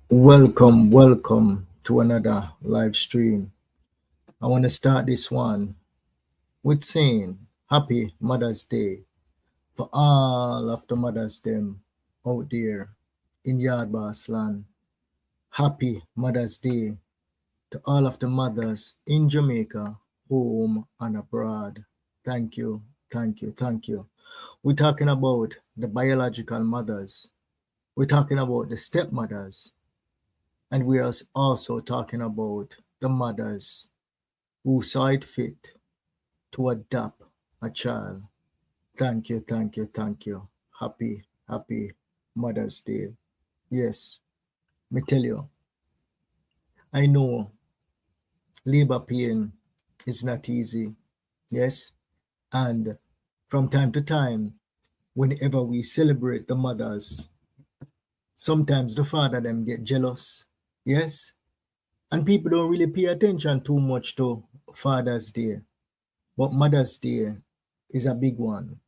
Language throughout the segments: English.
Welcome to another live stream. I want to start this one with saying Happy Mother's Day for all of the mothers them out there in Yardboss land. Happy Mother's Day to all of the mothers in Jamaica, home and abroad. Thank you, thank you. We're talking about the biological mothers. We're talking about the stepmothers. And we are also talking about the mothers who saw it fit to adopt a child. Thank you, thank you. Happy Mother's Day. Yes, me tell you, I know labor pain is not easy. Yes, and from time to time, whenever we celebrate the mothers, sometimes the father them get jealous. Yes, and people don't really pay attention too much to Father's Day. But Mother's Day is a big one.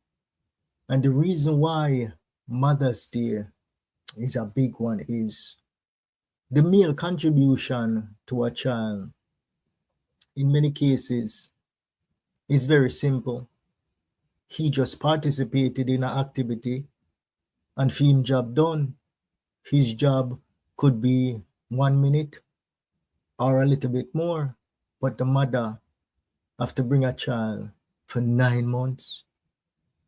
And the reason why Mother's Day is a big one is the male contribution to a child, in many cases, is very simple. He just participated in an activity and film job done. His job could be 1 minute or a little bit more, but the mother have to bring a child for 9 months.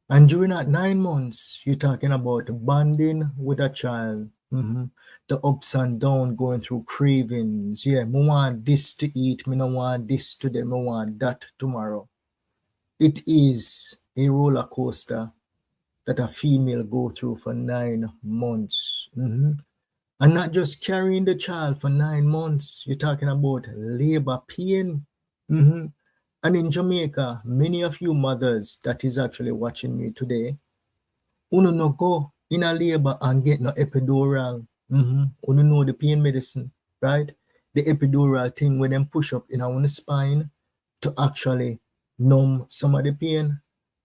And during that 9 months, you're talking about bonding with a child, the ups and downs, going through cravings. Yeah, me want this to eat, me no want this today, me want that tomorrow. It is a roller coaster that a female go through for 9 months. And not just carrying the child for 9 months, you're talking about labor pain. And in Jamaica, many of you mothers that is actually watching me today, uno no go in a labor and get no epidural. Uno know the pain medicine, right? The epidural thing when them push up in our spine to actually numb some of the pain.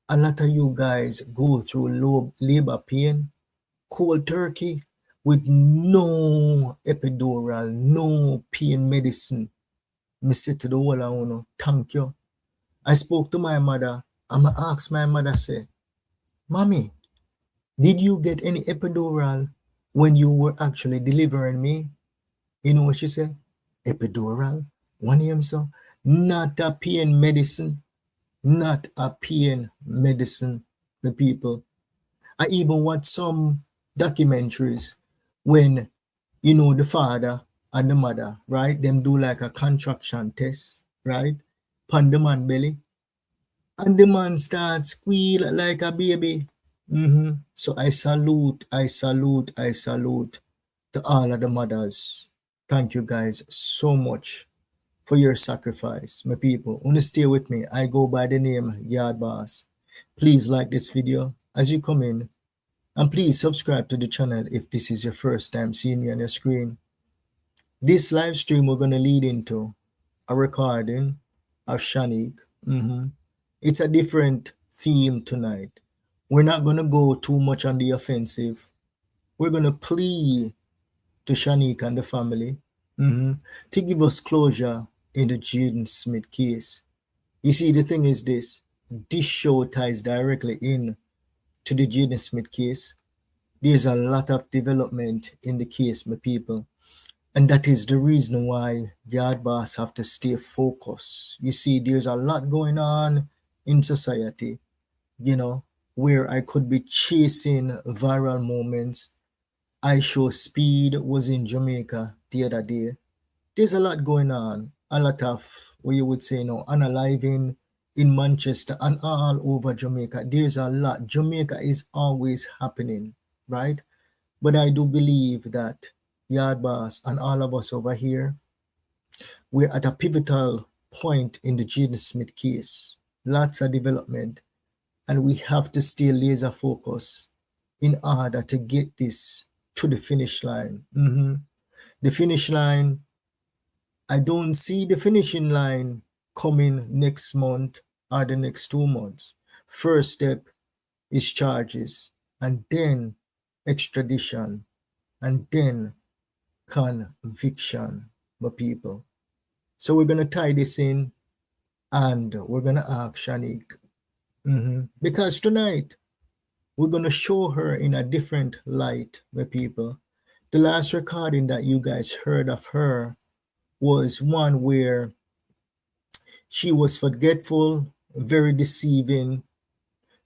A lot of you guys go through low labor pain, cold turkey, with no epidural, no pain medicine. Me say to the whole of uno, thank you. I spoke to my mother and I asked my mother, say, Mommy, did you get any epidural when you were actually delivering me? You know what she said? Epidural? One name so? Not a pain medicine. Not a pain medicine, the people. I even watch some documentaries when, the father and the mother, right? Them do like a contraction test, right? Pon the man belly. And the man starts squeal like a baby. So I salute to all of the mothers. Thank you guys so much for your sacrifice, my people. Wanna stay with me? I go by the name Yard Boss. Please like this video as you come in, and please subscribe to the channel if this is your first time seeing me on your screen. This live stream we're gonna lead into a recording of Shanique. It's a different theme tonight. We're not going to go too much on the offensive. We're going to plea to Shanique and the family to give us closure in the Jaden Smith case. You see, the thing is this show ties directly in to the Jaden Smith case. There's a lot of development in the case, my people. And that is the reason why Yard Boss have to stay focused. You see, there's a lot going on in society, where I could be chasing viral moments. I Show Speed was in Jamaica the other day. There's a lot going on. A lot of, what you would say, unaliving in Manchester and all over Jamaica. There's a lot. Jamaica is always happening, right? But I do believe that Yard Boss and all of us over here, we're at a pivotal point in the Jaden Smith case. Lots of development, and we have to stay laser focused in order to get this to the finish line. The finish line, I don't see the finishing line coming next month or the next 2 months. First step is charges, and then extradition, and then conviction, my people. So we're going to tie this in and we're going to ask Shanique. Because tonight we're going to show her in a different light, my people. The last recording that you guys heard of her was one where she was forgetful, very deceiving,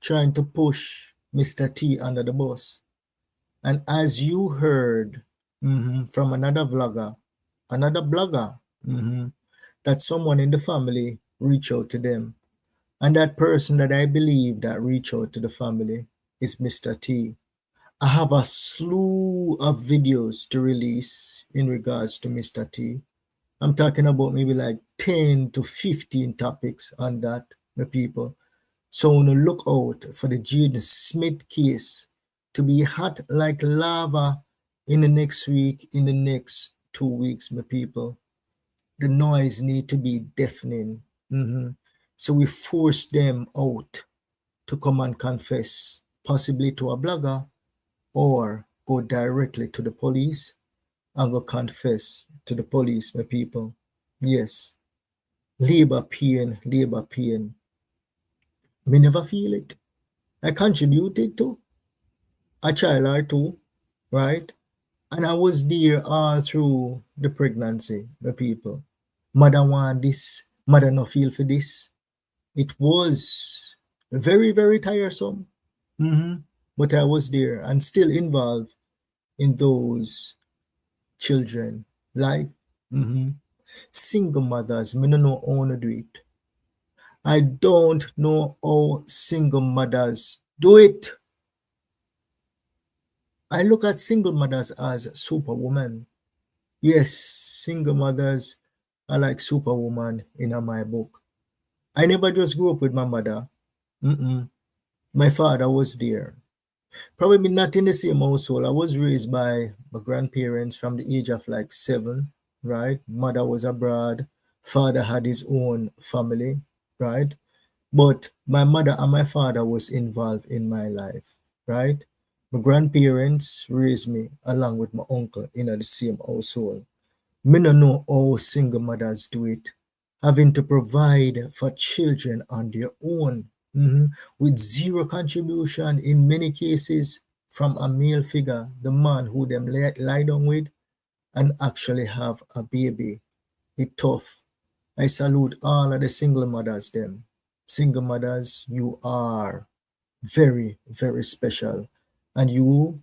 trying to push Mr. T under the bus. And as you heard from another blogger, that someone in the family reached out to them. And that person that I believe that reached out to the family is Mr. T. I have a slew of videos to release in regards to Mr. T. I'm talking about maybe like 10 to 15 topics on that, my people. So on look out for the Jaden Smith case to be hot like lava in the next week, in the next 2 weeks, my people. The noise need to be deafening. So we force them out to come and confess, possibly to a blogger, or go directly to the police and go confess to the police, my people. Yes, labor pain, labor pain. Me never feel it. I contributed to a child or two, right? And I was there all through the pregnancy, my people. Mother want this, mother no feel for this. It was very, very tiresome. But I was there and still involved in those children life. Single mothers, me no know how to do it. I don't know how single mothers do it. I look at single mothers as superwoman. Yes, single mothers are like superwoman in my book. I never just grew up with my mother. My father was there. Probably not in the same household. I was raised by my grandparents from the age of like 7, right? Mother was abroad. Father had his own family, right? But my mother and my father was involved in my life, right? My grandparents raised me along with my uncle in the same household. Me no know how single mothers do it, having to provide for children on their own, with zero contribution in many cases from a male figure, the man who them lie down with, and actually have a baby. It tough. I salute all of the single mothers them. Single mothers, you are very, very special. And you,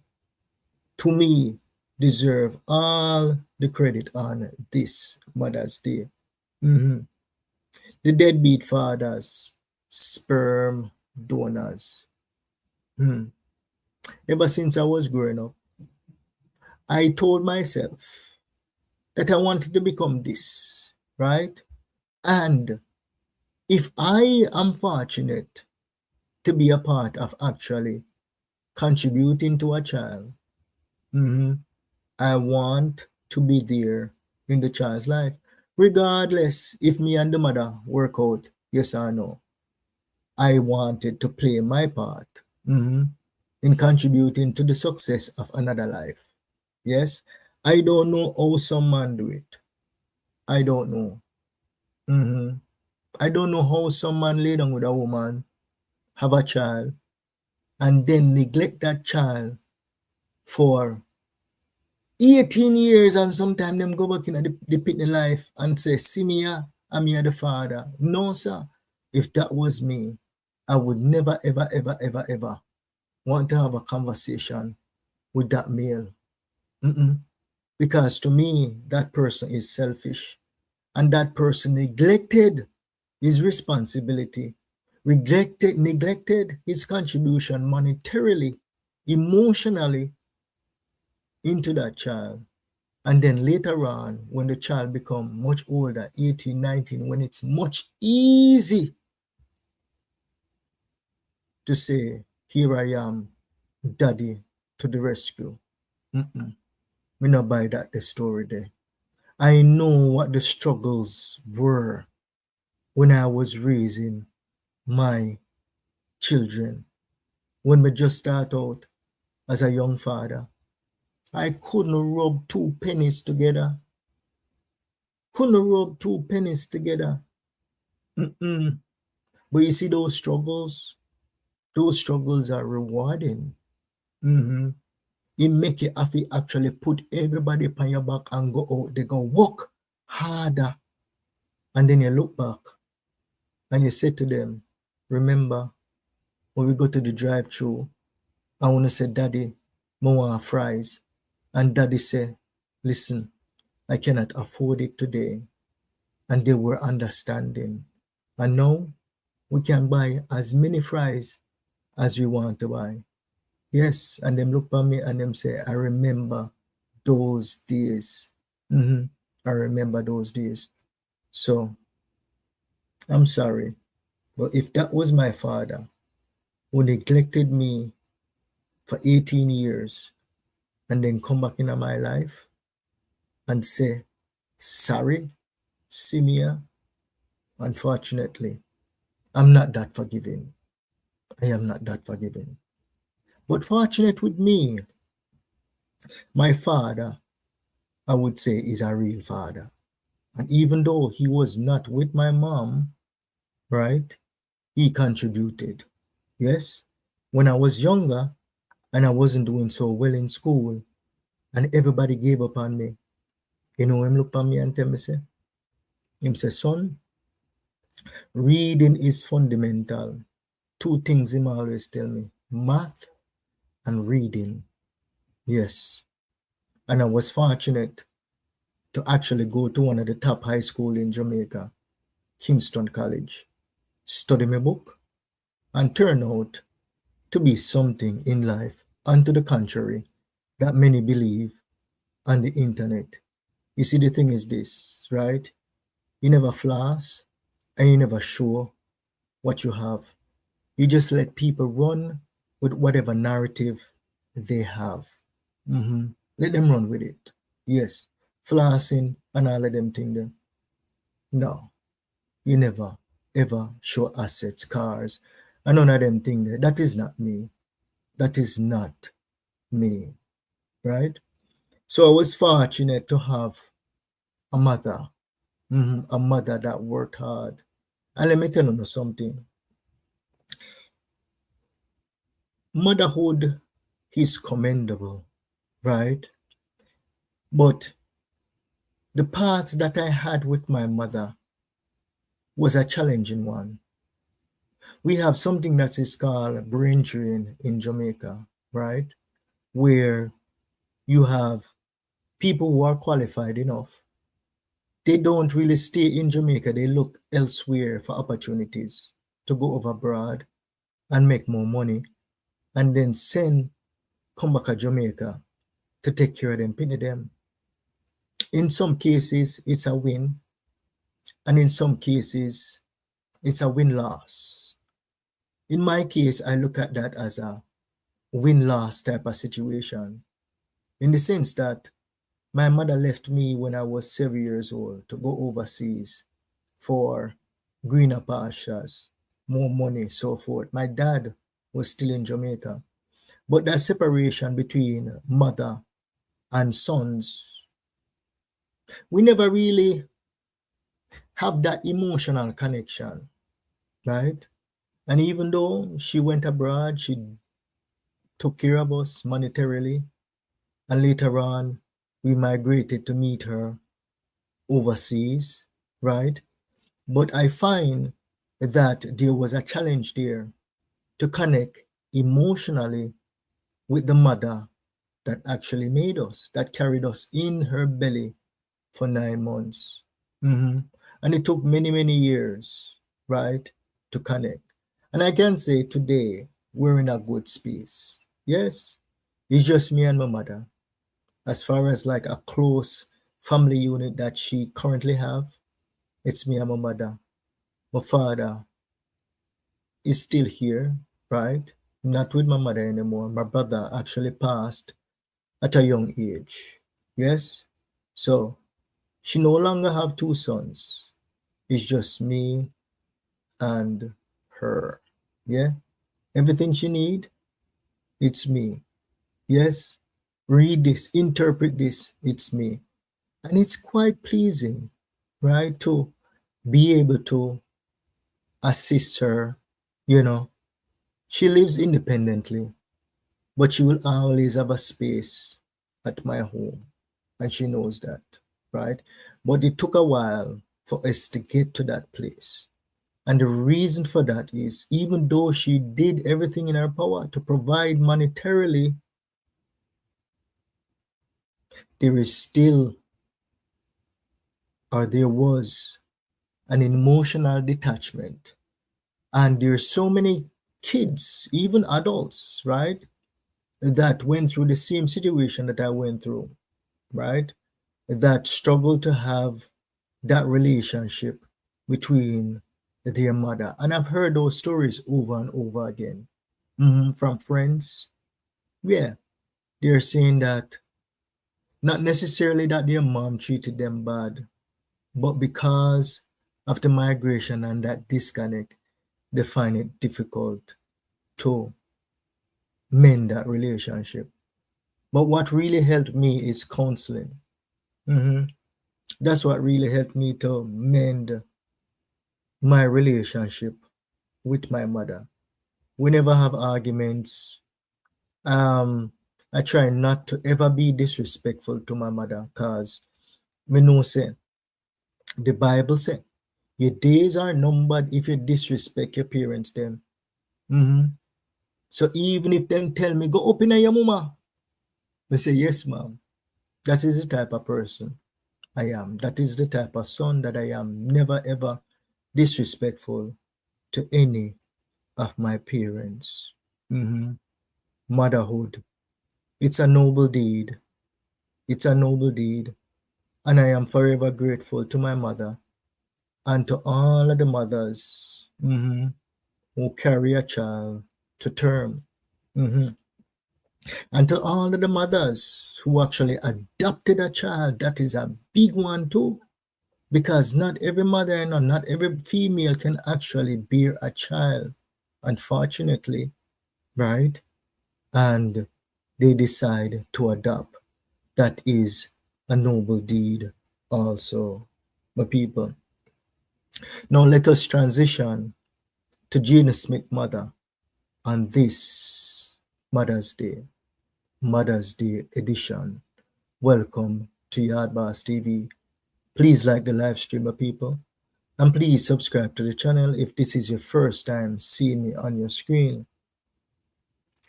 to me, deserve all the credit on this Mother's Day. The deadbeat fathers, sperm donors. Ever since I was growing up, I told myself that I wanted to become this, right? And if I am fortunate to be a part of actually contributing to a child, I want to be there in the child's life, regardless if me and the mother work out, yes or no. I wanted to play my part in contributing to the success of another life. Yes, I don't know how some man do it. I don't know. I don't know how some man lay down with a woman, have a child, and then neglect that child for 18 years, and sometimes them go back in the pitney life and say, see me here, I'm here the father. No, sir. If that was me, I would never, ever, ever, ever, ever want to have a conversation with that male. Because to me, that person is selfish. And that person neglected his responsibility, neglected his contribution monetarily, emotionally into that child. And then later on, when the child become much older, 18, 19, when it's much easy to say, here I am, daddy to the rescue. Me not buy that the story there. I know what the struggles were when I was raising my children. When me just start out as a young father, I couldn't rub two pennies together. Couldn't rub two pennies together. Mm-mm. But you see those struggles are rewarding. Mm-hmm. It make you have to actually put everybody on your back and go out. They go work harder. And then you look back and you say to them, remember when we go to the drive-through, I want to say, Daddy, I want fries. And Daddy say, listen, I cannot afford it today. And they were understanding. And now we can buy as many fries as we want to buy. Yes, and them look at me and them say, I remember those days. I remember those days. So I'm sorry, but if that was my father who neglected me for 18 years and then come back into my life and say, sorry, Simia, unfortunately, I'm not that forgiving. I am not that forgiving. But fortunate with me, my father, I would say, is a real father. And even though he was not with my mom, right, he contributed. Yes, when I was younger and I wasn't doing so well in school and everybody gave up on me, you know, him look at me and tell me, say, him say, son, reading is fundamental. Two things him always tell me, math and reading. Yes. And I was fortunate to actually go to one of the top high school in Jamaica, Kingston College, study my book, and turn out to be something in life, and to the contrary, that many believe on the internet. You see, the thing is this, right? You never floss and you never show what you have. You just let people run with whatever narrative they have. Let them run with it. Yes, flossing and all of them things. Them. No, you never ever show assets, cars, and none of them things. There. That is not me. That is not me, right? So I was fortunate to have a mother, a mother that worked hard. And let me tell you something. Motherhood is commendable, right? But the path that I had with my mother was a challenging one. We have something that is called brain drain in Jamaica, right? Where you have people who are qualified enough. They don't really stay in Jamaica. They look elsewhere for opportunities to go over abroad and make more money and then come back to Jamaica to take care of them, pay them. In some cases, it's a win, and in some cases, it's a win-loss. In my case, I look at that as a win-loss type of situation, in the sense that my mother left me when I was 7 years old to go overseas for greener pastures, more money, so forth. My dad was still in Jamaica. But that separation between mother and sons, we never really have that emotional connection, right? And even though she went abroad, she took care of us monetarily, and later on, we migrated to meet her overseas, right? But I find that there was a challenge there to connect emotionally with the mother that actually made us, that carried us in her belly for 9 months. And it took many, many years, right, to connect. And I can say today we're in a good space. Yes, it's just me and my mother. As far as like a close family unit that she currently have, it's me and my mother. My father is still here, right? Not with my mother anymore. My brother actually passed at a young age. Yes? So she no longer have two sons. It's just me and her. Yeah? Everything she need, it's me. Yes? read this, interpret this, it's me. And it's quite pleasing, right, to be able to assist her. You know, she lives independently, but she will always have a space at my home. And she knows that, right? But it took a while for us to get to that place. And the reason for that is even though she did everything in her power to provide monetarily, there is still, or there was, an emotional detachment. And there's so many kids, even adults, right, that went through the same situation that I went through, right, that struggle to have that relationship between their mother. And I've heard those stories over and over again, from friends. Yeah, they're saying that not necessarily that their mom treated them bad, but because of the migration and that disconnect, they find it difficult to mend that relationship. But what really helped me is counseling. Mhm. That's what really helped me to mend my relationship with my mother. We never have arguments. Um, I try not to ever be disrespectful to my mother because me know say the Bible say your days are numbered if you disrespect your parents them. Mhm. So even if them tell me go up in your mama, I say yes, ma'am. That is the type of person I am. That is the type of son that I am. Never ever disrespectful to any of my parents. Mhm. Motherhood. It's a noble deed. It's a noble deed. And I am forever grateful to my mother and to all of the mothers, who carry a child to term. Mhm. And to all of the mothers who actually adopted a child. That is a big one too. Because not every mother and not every female can actually bear a child, unfortunately, right? And they decide to adopt. That is a noble deed also, my people. Now let us transition to Gina Smith mother on this Mother's Day, Mother's Day edition. Welcome to YaadBossTv. Please like the live stream, my people. And please subscribe to the channel if this is your first time seeing me on your screen.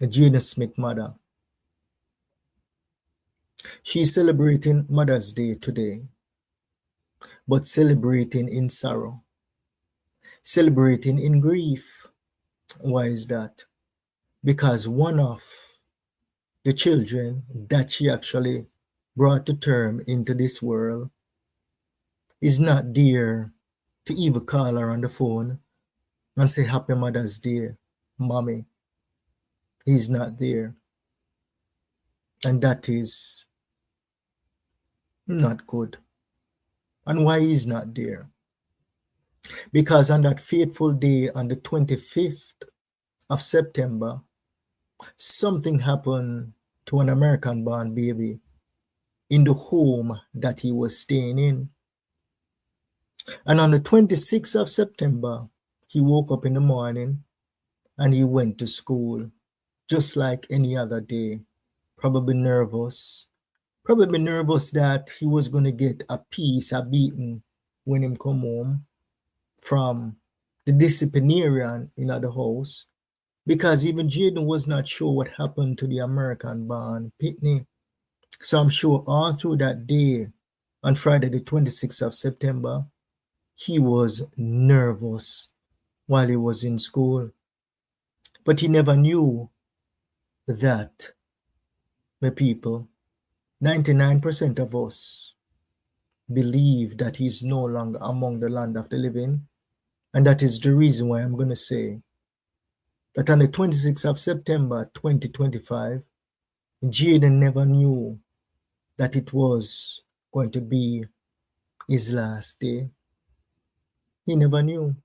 Gina Smith mother. She's celebrating Mother's Day today, but celebrating in sorrow, celebrating in grief. Why is that? Because one of the children that she actually brought to term into this world is not there to even call her on the phone and say Happy Mother's Day, mommy. He's not there. And that is not good. And why he's not there? Because on that fateful day, on the 25th of September, something happened to an American born baby in the home that he was staying in. And on the 26th of September, he woke up in the morning and he went to school just like any other day, probably nervous that he was going to get a piece, a beating when him come home from the disciplinarian in the house, because even Jaden was not sure what happened to the American born Pitney. So I'm sure all through that day, on Friday the 26th of September, he was nervous while he was in school. But he never knew that, my people, 99% of us believe that he's no longer among the land of the living. And that is the reason why I'm going to say that on the 26th of September 2025, Jaden never knew that it was going to be his last day. He never knew.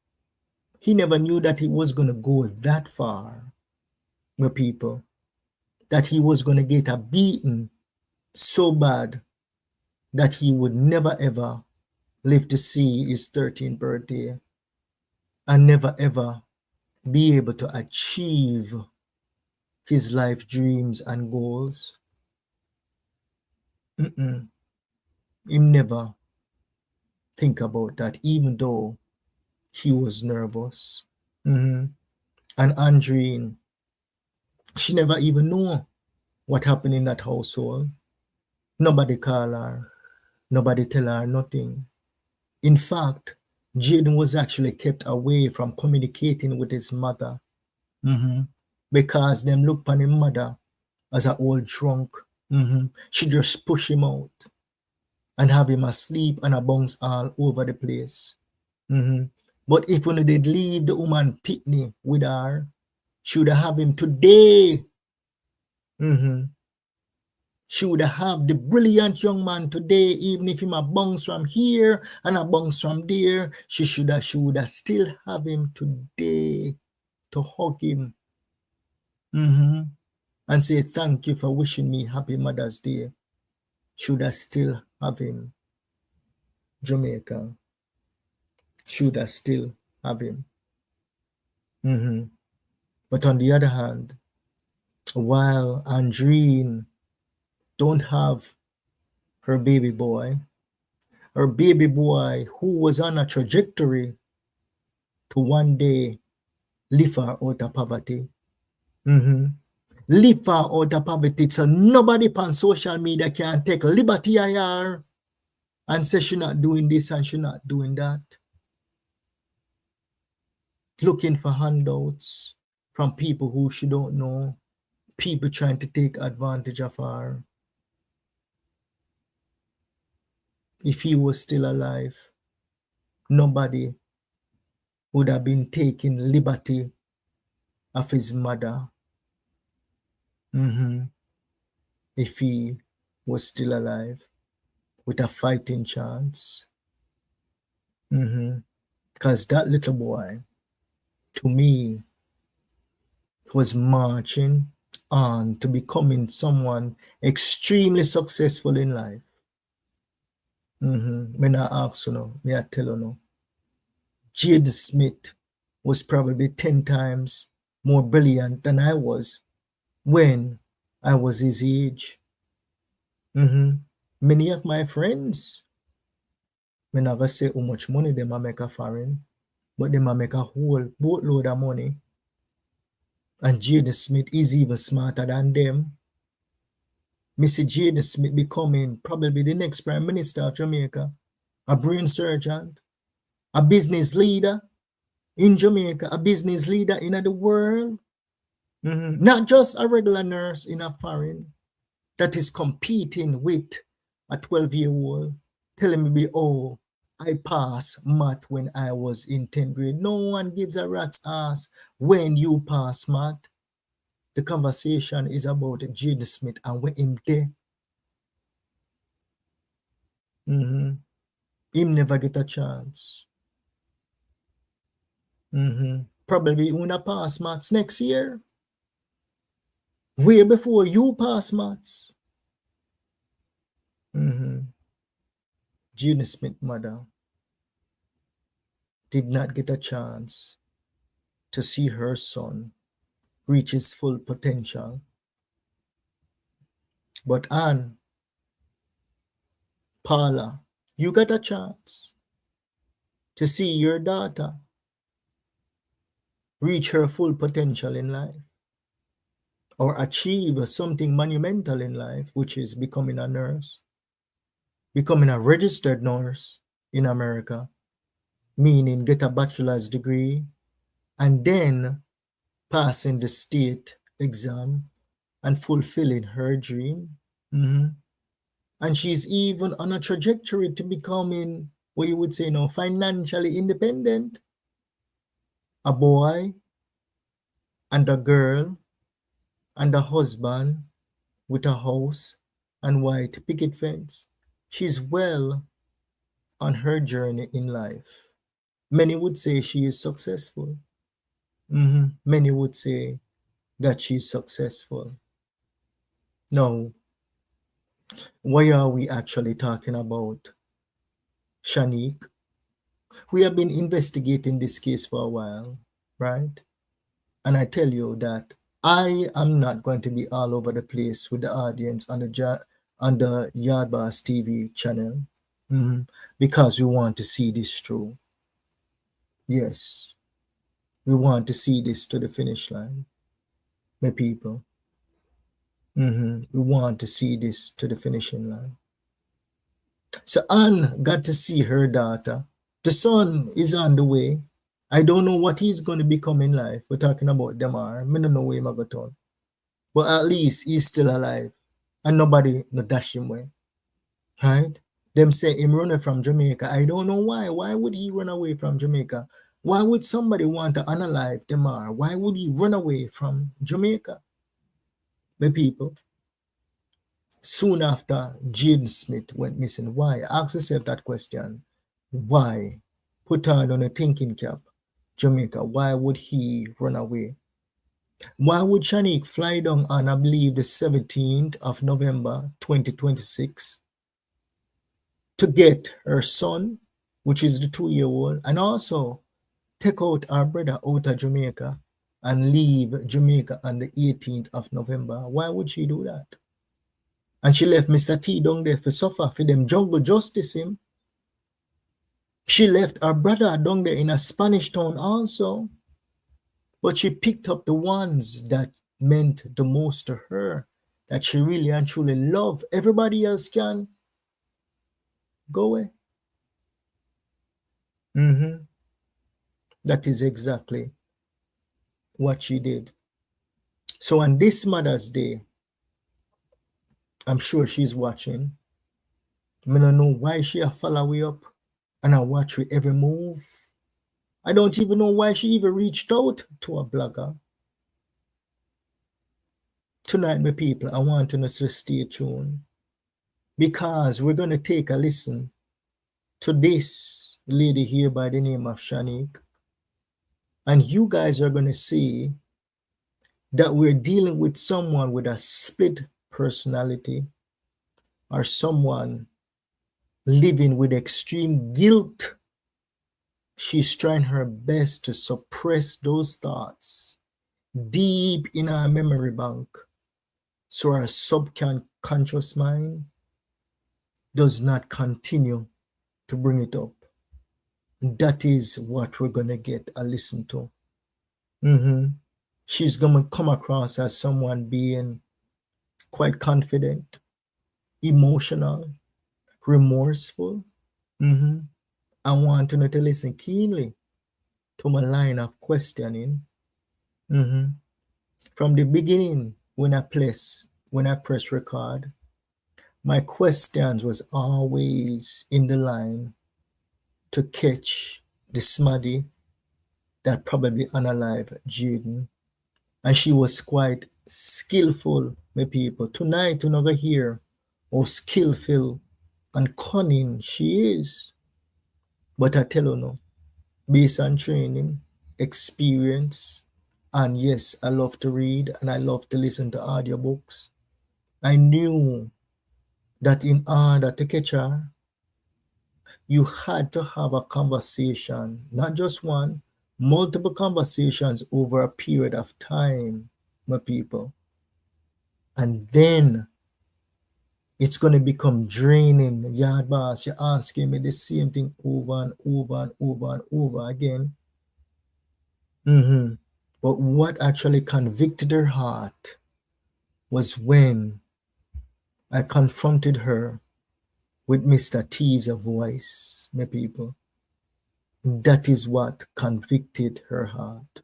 He never knew that it was going to go that far, my people, that he was going to get a beating so bad that he would never ever live to see his 13th birthday and never ever be able to achieve his life dreams and goals. He never think about that, even though he was nervous. And Andrine, she never even know what happened in that household. Nobody call her. Nobody tell her nothing. In fact, Jaden was actually kept away from communicating with his mother because them look upon his mother as an old drunk. She just push him out and have him asleep and a bounce all over the place. But if when they leave the woman Pitney with her, she would have him today. She would have the brilliant young man today, even if him a bounce from here and a bounce from there. She would have still have him today to hug him and say thank you for wishing me happy Mother's Day. Should I still have him? Jamaica. Should I still have him? But on the other hand, while Andrine don't have her baby boy who was on a trajectory to one day lift her out of poverty. Lift her out of poverty so nobody on social media can take liberty of her and say she not doing this and she not doing that. Looking for handouts from people who she don't know, people trying to take advantage of her. If he was still alive, nobody would have been taking liberty of his mother. If he was still alive with a fighting chance. Because that little boy, to me, was marching on to becoming someone extremely successful in life. When I ask you now, may I tell you now, Jaden Smith was probably 10 times more brilliant than I was when I was his age. Many of my friends, when I say how much money they make a foreign, but they make a whole boatload of money. And Jaden Smith is even smarter than them. Mr. Jaden Smith becoming probably the next Prime Minister of Jamaica, a brain surgeon, a business leader in Jamaica, a business leader in the world. Not just a regular nurse in a foreign that is competing with a 12-year-old telling me, oh, I passed math when I was in 10th grade. No one gives a rat's ass when you pass math. The conversation is about Jaden Smith and when him there. Him never get a chance. Probably gonna pass maths next year. Way before you pass maths. Jaden Smith's mother did not get a chance to see her son reach his full potential. But Anne, Paula, you got a chance to see your daughter reach her full potential in life or achieve something monumental in life, which is becoming a nurse, becoming a registered nurse in America, meaning get a bachelor's degree and then passing the state exam and fulfilling her dream. And she's even on a trajectory to becoming what you would say now, financially independent. A boy and a girl and a husband with a house and white picket fence. She's well on her journey in life. Many would say she is successful. Many would say that she's successful. Now, Why are we actually talking about Shanique? We have been investigating this case for a while, right? And I tell you that I am not going to be all over the place with the audience on the YaadBossTv channel, because we want to see this through. Yes, we want to see this to the finish line, my people. We want to see this to the finishing line. So Anne got to see her daughter. The son is on the way. I don't know what he's going to become in life. We're talking about Demar. I don't know where he's going to. But at least he's still alive. And nobody no dash him away. Right? Them say him running from Jamaica. I don't know why. Why would he run away from Jamaica? Why would somebody want to unalive Demar? Why would he run away from Jamaica? The people. Soon after Jaden Smith went missing. Why? Ask yourself that question. Why? Put on a thinking cap. Jamaica, why would he run away? Why would Shanique fly down on, I believe, the 17th of November 2026 to get her son, which is the 2-year-old, and also take out our brother out of Jamaica and leave Jamaica on the 18th of November? Why would she do that? And she left Mr. T down there for suffer for them jungle justice him. She left her brother down there in a Spanish town also. But she picked up the ones that meant the most to her, that she really and truly loved. Everybody else can go away. That is exactly what she did. So on this Mother's Day, I'm sure she's watching. I don't know why she follow me up and I watch her every move. I don't even know why she even reached out to a blogger. Tonight, my people, I want us to stay tuned because we're going to take a listen to this lady here by the name of Shanique. And you guys are going to see that we're dealing with someone with a split personality or someone living with extreme guilt. She's trying her best to suppress those thoughts deep in our memory bank so our subconscious mind does not continue to bring it up. That is what we're going to get a listen to. She's going to come across as someone being quite confident, emotional, remorseful. I want you to listen keenly to my line of questioning. From the beginning, when I press record, my questions was always in the line to catch the smuddy that probably unalive Jaden. And she was quite skillful, my people. Tonight, you're not going to hear how skillful and cunning she is. But I tell you no, based on training, experience, and yes, I love to read and I love to listen to audiobooks. I knew that in order to catch her, you had to have a conversation, not just one, multiple conversations over a period of time, my people. And then it's going to become draining. Yard boss, you're asking me the same thing over and over and over and over again. But what actually convicted her heart was when I confronted her with Mr. T's voice, my people. That is what convicted her heart,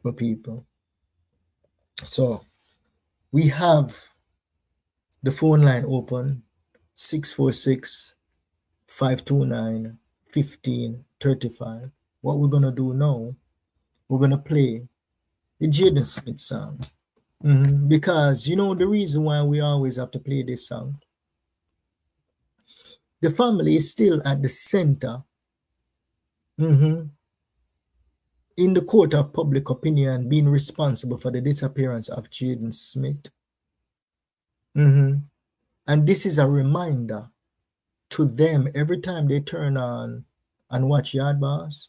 my people. So we have the phone line open, 646-529-1535. What we're going to do now, we're going to play the Jaden Smith song. Because you know the reason why we always have to play this song. The family is still at the center in the court of public opinion, being responsible for the disappearance of Jaden Smith. And And this is a reminder to them every time they turn on and watch Yard Boss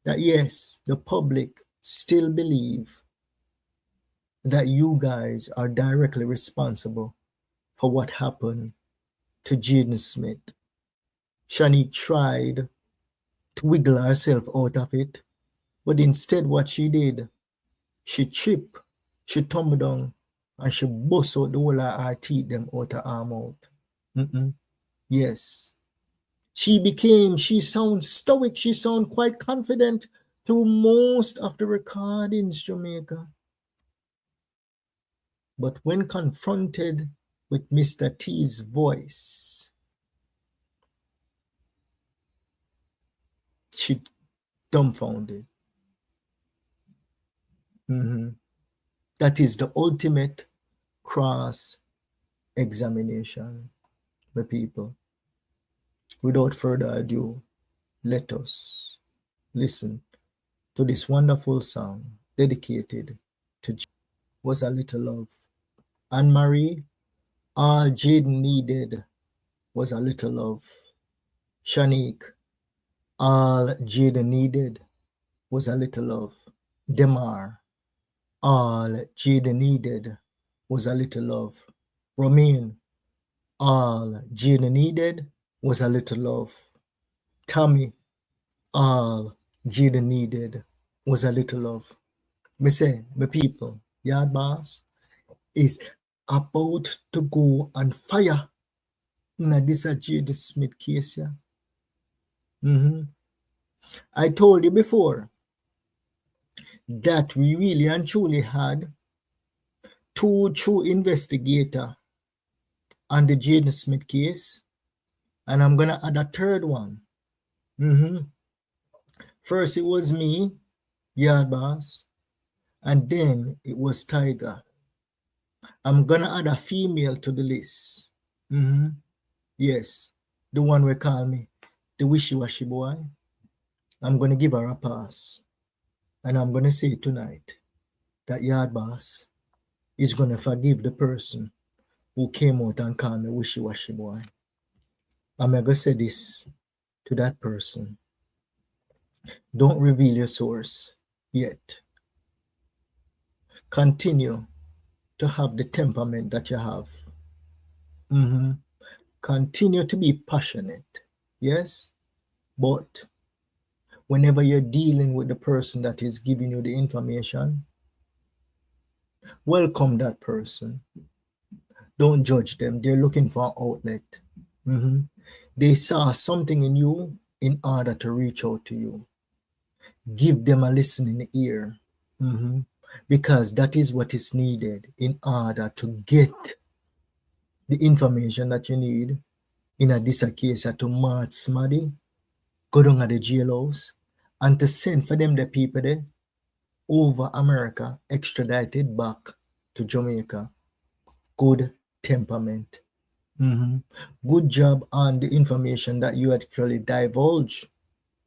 that yes, the public still believe that you guys are directly responsible for what happened to Jaden Smith. Shanique tried to wiggle herself out of it, but instead what she did, she tripped, she tumbled down, and she bust out the whole of her teeth them out of her mouth. Yes. She sounds stoic, she sounds quite confident through most of the recordings, Jamaica. But when confronted with Mr. T's voice, she dumbfounded. That is the ultimate cross examination, my people. Without further ado, let us listen to this wonderful song dedicated to Was a Little Love. Anne Marie, all Jaden needed was a little love. Shanique, all Jaden needed was a little love. Demar, all Jaden needed was a little love. Romaine, all Jaden needed was a little love. Tommy, all Jaden needed was a little love. Me say, my people, Yard Boss is about to go on fire in this Jaden Smith case. I told you before that we really and truly had two true investigators on the Jaden Smith case, and I'm gonna add a third one. First it was me, Yard Boss, and then it was Tiger. I'm gonna add a female to the list. Yes, the one we call me the wishy-washy boy. I'm gonna give her a pass, and I'm gonna say tonight that Yard Boss is gonna forgive the person who came out and called me wishy-washy boy. I'm gonna say this to that person: don't reveal your source yet. Continue to have the temperament that you have. Continue to be passionate, yes, but whenever you're dealing with the person that is giving you the information, welcome that person. Don't judge them. They're looking for an outlet. They saw something in you in order to reach out to you. Give them a listening ear, because that is what is needed in order to get the information that you need in this case to March Smaddy, go down at the jailhouse, and to send for them the people there over America, extradited back to Jamaica. Good temperament. Good job on the information that you actually divulge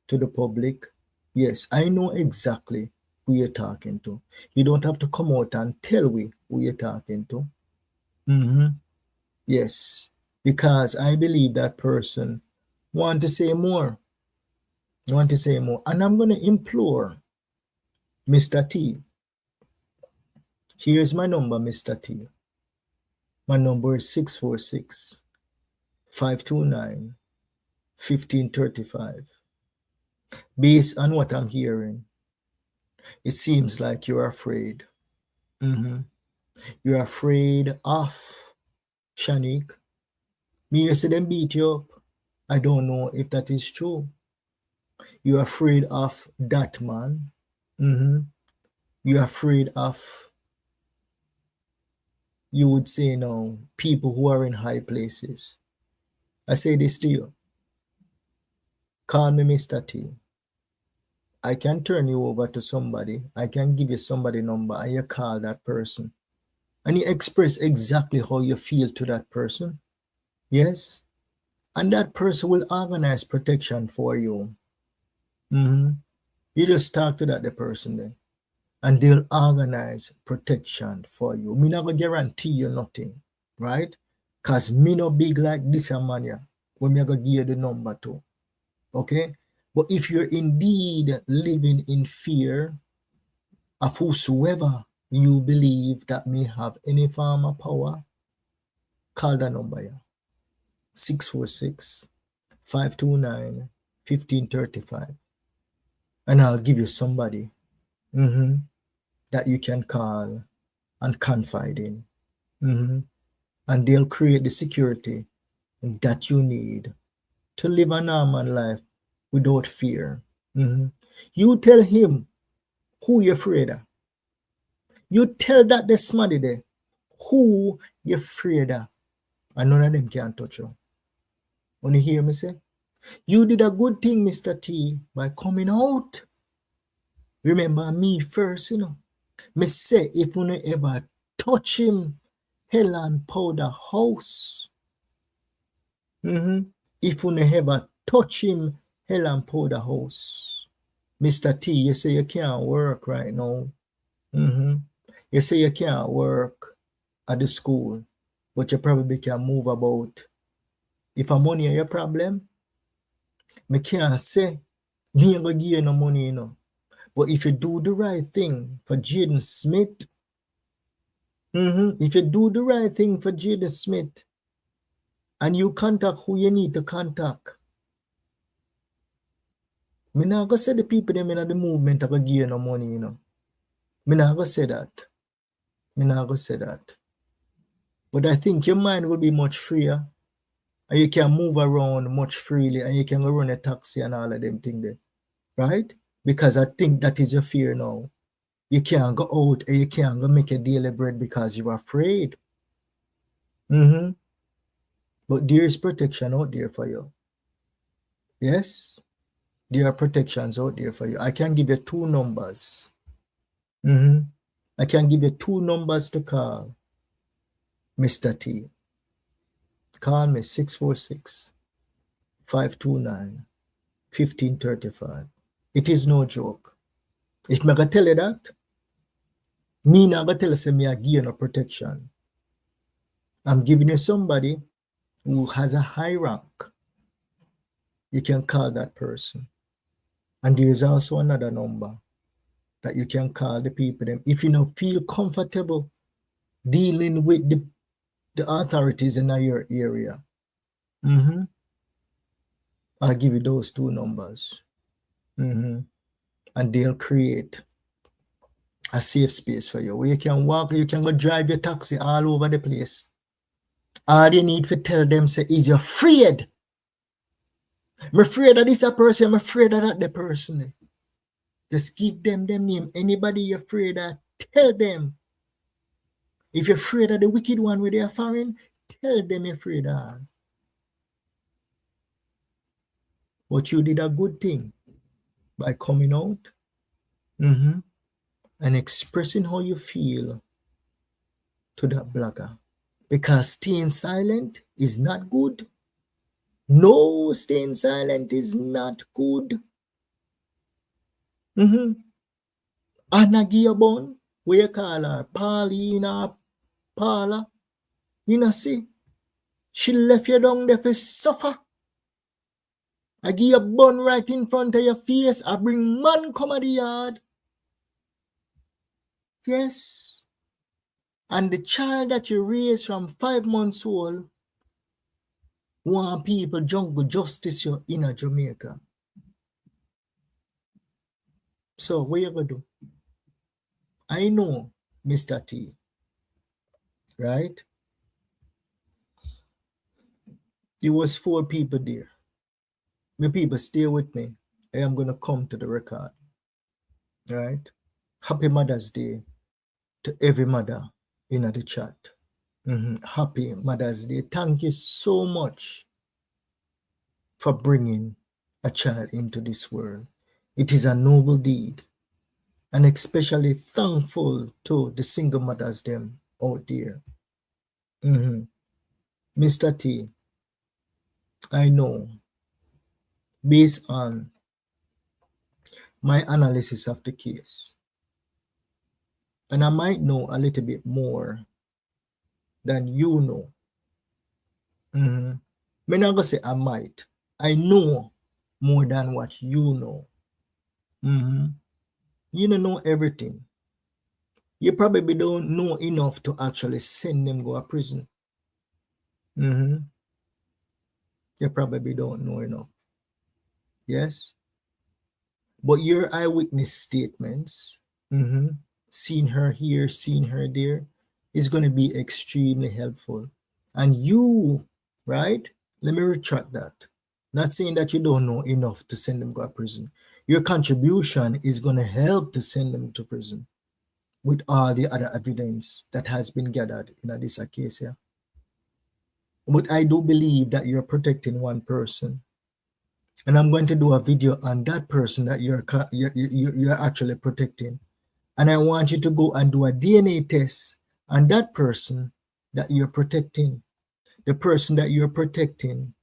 to the public. Yes, I know exactly who you're talking to. You don't have to come out and tell me who you're talking to. Yes, because I believe that person want to say more. And I'm going to implore Mr. T. Here's my number, Mr. T. My number is 646-529-1535. Based on what I'm hearing, it seems like you're afraid. You're afraid of Shanique. Me, you see them beat you up. I don't know if that is true. You're afraid of that man. You're afraid of, you would say now, people who are in high places. I say this to you. Call me Mr. T. I can turn you over to somebody. I can give you somebody number and you call that person. And you express exactly how you feel to that person. Yes? And that person will organize protection for you. You just talk to the person there. And they'll organize protection for you. Me not gonna guarantee you nothing, right? Cause me no big like this a man ya, when me go give you the number to. Okay? But if you're indeed living in fear of whosoever you believe that may have any form of power, call the number ya. 646-529-1535. And I'll give you somebody that you can call and confide in. And they'll create the security that you need to live a normal life without fear. You tell him who you're afraid of. You tell that the smarty there who you're afraid of. And none of them can touch you. When you hear me say, you did a good thing, Mr. T, by coming out. Remember me first, you know. Me say, if you ever touch him, hell and powder house. If you ever touch him, hell and powder house. Mr. T, you say you can't work right now. You say you can't work at the school, but you probably can move about. If a money is your problem, me can't say, me ain't gonna give you no money, you know. But if you do the right thing for Jaden Smith, if you do the right thing for Jaden Smith, and you contact who you need to contact, me not gonna say the people them in the movement are gonna give you no money, you know. Me not gonna say that. Me not gonna say that. But I think your mind will be much freer, and you can move around much freely, and you can go run a taxi and all of them things there, right? Because I think that is your fear now. You can't go out and you can't go make a daily bread because you're afraid. But there is protection out there for you. Yes? There are protections out there for you. I can give you 2 numbers. I can give you 2 numbers to call Mr. T. Call me 646-529-1535. It is no joke. If me gonna tell you that, me not gonna tell you say me I give you no protection. I'm giving you somebody who has a high rank. You can call that person. And there is also another number that you can call the people them. If you don't feel comfortable dealing with the authorities in your area, I'll give you those 2 numbers. And they'll create a safe space for you where you can walk, you can go drive your taxi all over the place. All you need to tell them say is you're afraid. I'm afraid of this a person, I'm afraid of that the person. Just give them name. Anybody you're afraid of, tell them. If you're afraid of the wicked one with their foreign, tell them you're afraid of. But you did a good thing by coming out and expressing how you feel to that blogger. Because staying silent is not good. No, staying silent is not good. Anna Giabon, where you call her? Paulina, Paula. You know, see, she left you down there for suffer. I give you a bun right in front of your face. I bring man come at the yard. Yes. And the child that you raised from 5 months old, want people jungle justice you in a Jamaica. So what you gonna do? I know, Mr. T, right? There was 4 people there. My people, stay with me. I am gonna come to the record. Right? Happy Mother's Day to every mother in the chat. Happy Mother's Day. Thank you so much for bringing a child into this world. It is a noble deed, and especially thankful to the single mothers them out there. Mr. T, I know, based on my analysis of the case, and I might know a little bit more than you know, Me not gonna say I might. I know more than what you know. You don't know everything. You probably don't know enough to actually send them go to prison. You probably don't know enough. Yes? But your eyewitness statements, seeing her here, seeing her there, is going to be extremely helpful. And you, right? Let me retract that. Not saying that you don't know enough to send them to prison. Your contribution is going to help to send them to prison with all the other evidence that has been gathered in this case here. But I do believe that you're protecting one person. And I'm going to do a video on that person that you're actually protecting. And I want you to go and do a DNA test on that person that you're protecting. The person that you're protecting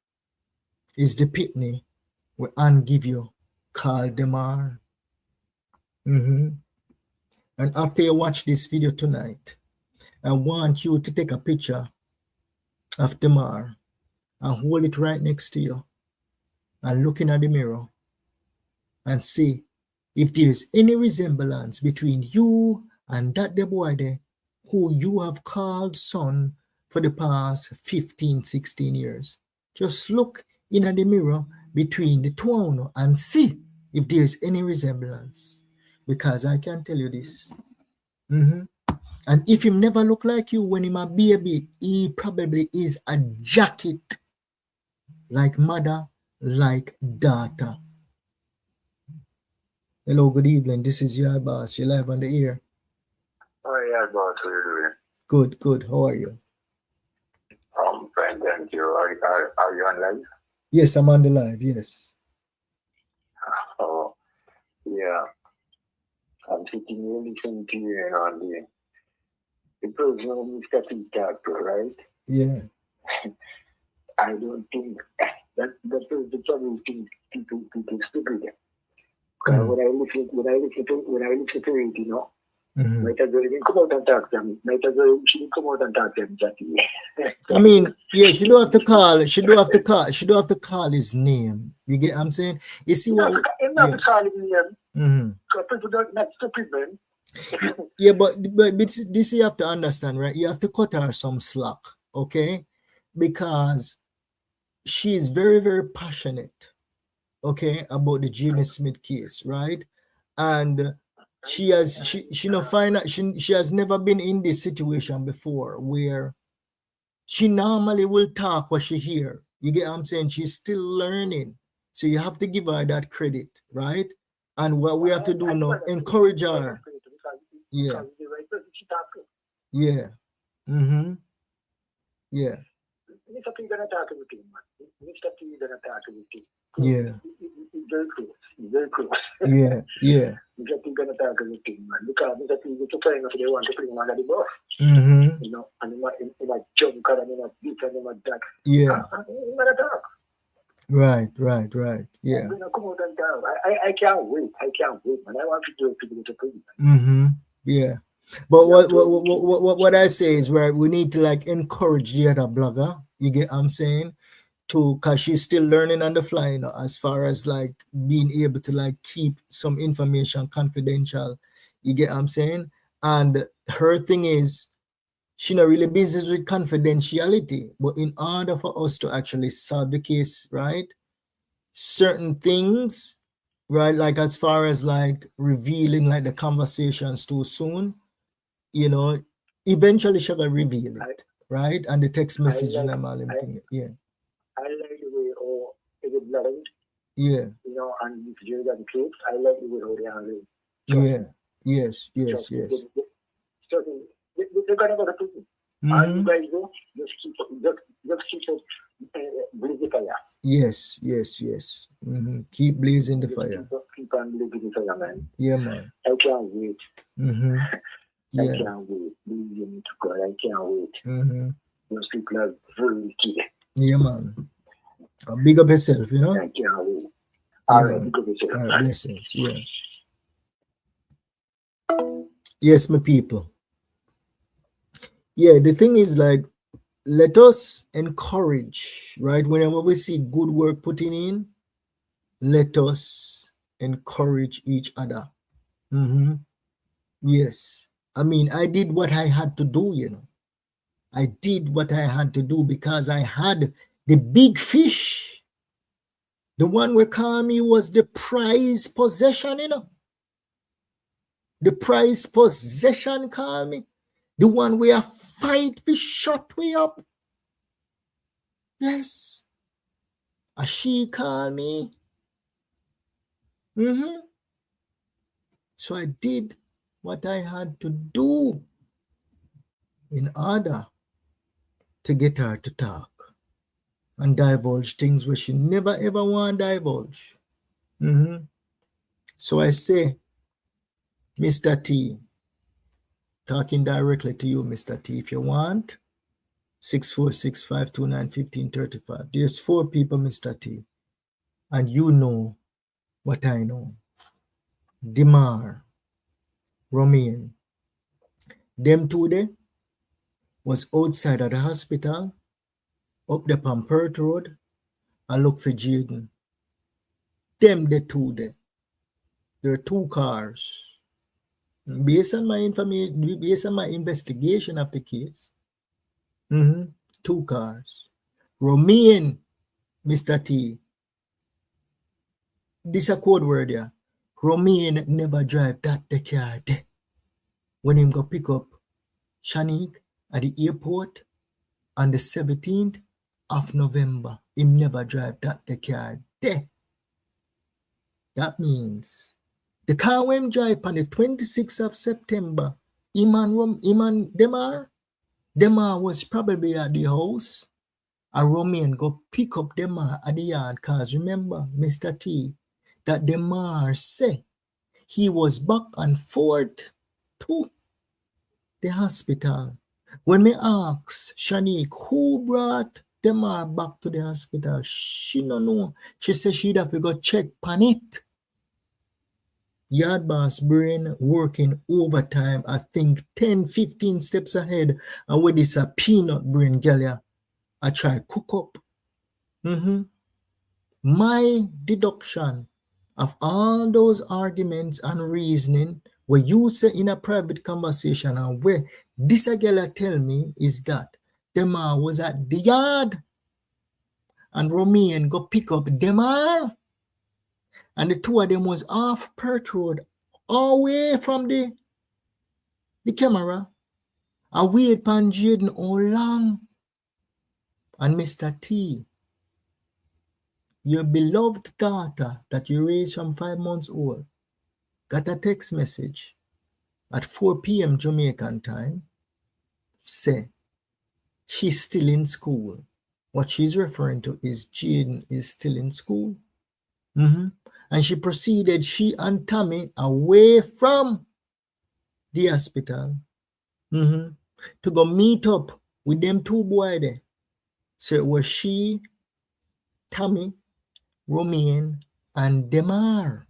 is the pitney where Anne give you called Demar. And after you watch this video tonight, I want you to take a picture of Demar and hold it right next to you and look in the mirror and see if there's any resemblance between you and that the boy there who you have called son for the past 15, 16 years. Just look in the mirror between the two and see if there's any resemblance. Because I can tell you this. And if him never look like you when him a baby, he probably is a jacket. Like mother, like daughter. Hello, good evening. This is YaadBoss. You're live on the air. Oh, YaadBoss, how are you doing? Good, good. How are you? Fine, thank you. Are you on live? Yes, I'm on the live, yes. Oh, yeah. I'm sitting here listening to you and on the person of Mr. TikTok, right? Yeah. I don't think that is the trouble thing people stupid. When I listen to it, you know, might as well come out and talk to me. Might as well she didn't come out and talk to me. I mean, yeah, she do have to call. She do have to call his name. You get what I'm saying? You see what? I'm not calling him. Because people don't not stupid, man. Yeah, but this you have to understand, right? You have to cut her some slack, okay? Because she is very, very passionate, okay, about the Jimmy Smith case, right? And she has never been in this situation before where she normally will talk what she hear. You get what I'm saying? She's still learning. So you have to give her that credit, right? And what we have to do now, encourage her. Yeah. Yeah. Yeah. Mr. P gonna talk with him, man. Mr. P gonna talk with him. Yeah. He's very close. He's very close. Yeah. Yeah. Mr. P gonna talk with him, man. Because Mr. P is trying to they want to bring him under the bus. You know, and he might jump and he might beat and he might that. Yeah. He might talk. Right. Yeah. I'm gonna come out and talk. I can't wait. I can't wait, man. I want to do it to go to prison. Yeah. But what I say is, right, we need to like encourage the other blogger. You get what I'm saying? Because she's still learning on the fly, you know, as far as like being able to like keep some information confidential. You get what I'm saying? And her thing is, she not really business with confidentiality. But in order for us to actually solve the case, right, certain things, right, like as far as like revealing like the conversations too soon, you know, eventually she will reveal it, right? And the text messaging and all them thing. Yeah. I like the way is it blind? Yeah. You know, and if you got the kids, I like the way how they handle it. Yeah. Yes. They're gonna go to prison. And you guys go, just keep blaze the fire. Yes. Keep blazing the fire. Keep on blazing the fire, man. Yeah, man. I can't wait. Yeah. I can't wait. Believe to God, I can't wait. Those people are very key. Yeah, man. Big up yourself, you know? I can't wait. All right, big up yourself. All right, blessings, yeah. Yes, my people. Yeah, the thing is like, let us encourage, right? Whenever we see good work putting in, let us encourage each other. Yes. I mean, I did what I had to do, you know. I did what I had to do because I had the big fish. The one we call me was the prize possession, you know. The prize possession call me. The one where fight we shut we up. Yes. And she call me. So I did what I had to do in order to get her to talk and divulge things where she never ever want to divulge. So I say, Mr. T, talking directly to you, Mr. T, if you want, 646-529-1535. There's 4 people, Mr. T, and you know what I know. Demar, Romain, them 2 there was outside of the hospital, up the Pampert Road, and look for Jaden. Them the 2 there. There are 2 cars. Based on my information, based on my investigation of the case, 2 cars. Romain, Mr. T, this a code word here. Romain never drive that the car there. When him go pick up Shanique at the airport on the 17th of November, him never drive that the car there. That means the car when him drive on the 26th of September, him and Demar was probably at the house, and Romain go pick up Demar at the yard, cause remember, Mr. T, that Demar say he was back and forth to the hospital. When me ask Shanique who brought Demar back to the hospital, she no know. She said she'd have to go check on it. Yard boss brain working overtime, I think 10-15 steps ahead, and with this a peanut brain girl, I try cook up. My deduction of all those arguments and reasoning where you say in a private conversation and where this girl tell me is that Demar was at the yard and Romain go pick up Demar, and the 2 of them was off Perth Road away from the camera. I wait upon Jaden all long. And Mr. T, your beloved daughter that you raised from 5 months old, got a text message at 4 p.m. Jamaican time, say she's still in school. What she's referring to is Jaden is still in school. And she proceeded, she and Tommy, away from the hospital to go meet up with them 2 boys there. So it was she, Tommy, Romain, and Demar.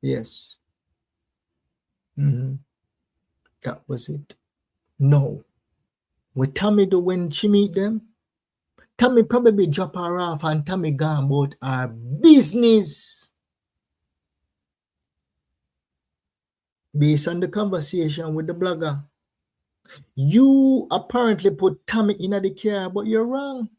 Yes. That was it. No. With Tommy do when she meet them, Tommy probably drop her off and Tommy gone about her business. Based on the conversation with the blogger, you apparently put Tommy in the car, but you're wrong.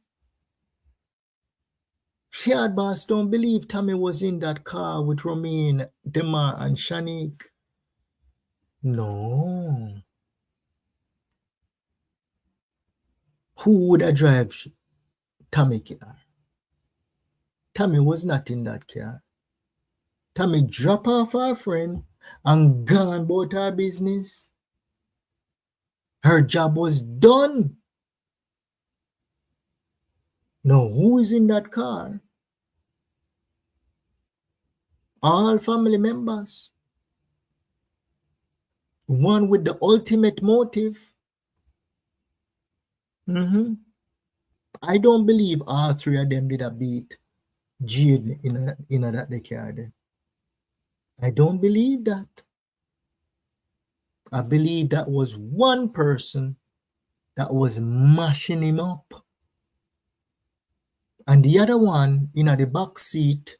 YaadBoss don't believe Tommy was in that car with Romain, Demar, and Shanique. No. Who would have drive Tommy car? Tommy was not in that car. Tommy drop off her friend and gone about her business. Her job was done. Now, who is in that car? All family members. One with the ultimate motive. I don't believe all 3 of them did a beat Jade in that car. I don't believe that. I believe that was one person that was mashing him up. And the other one in the back seat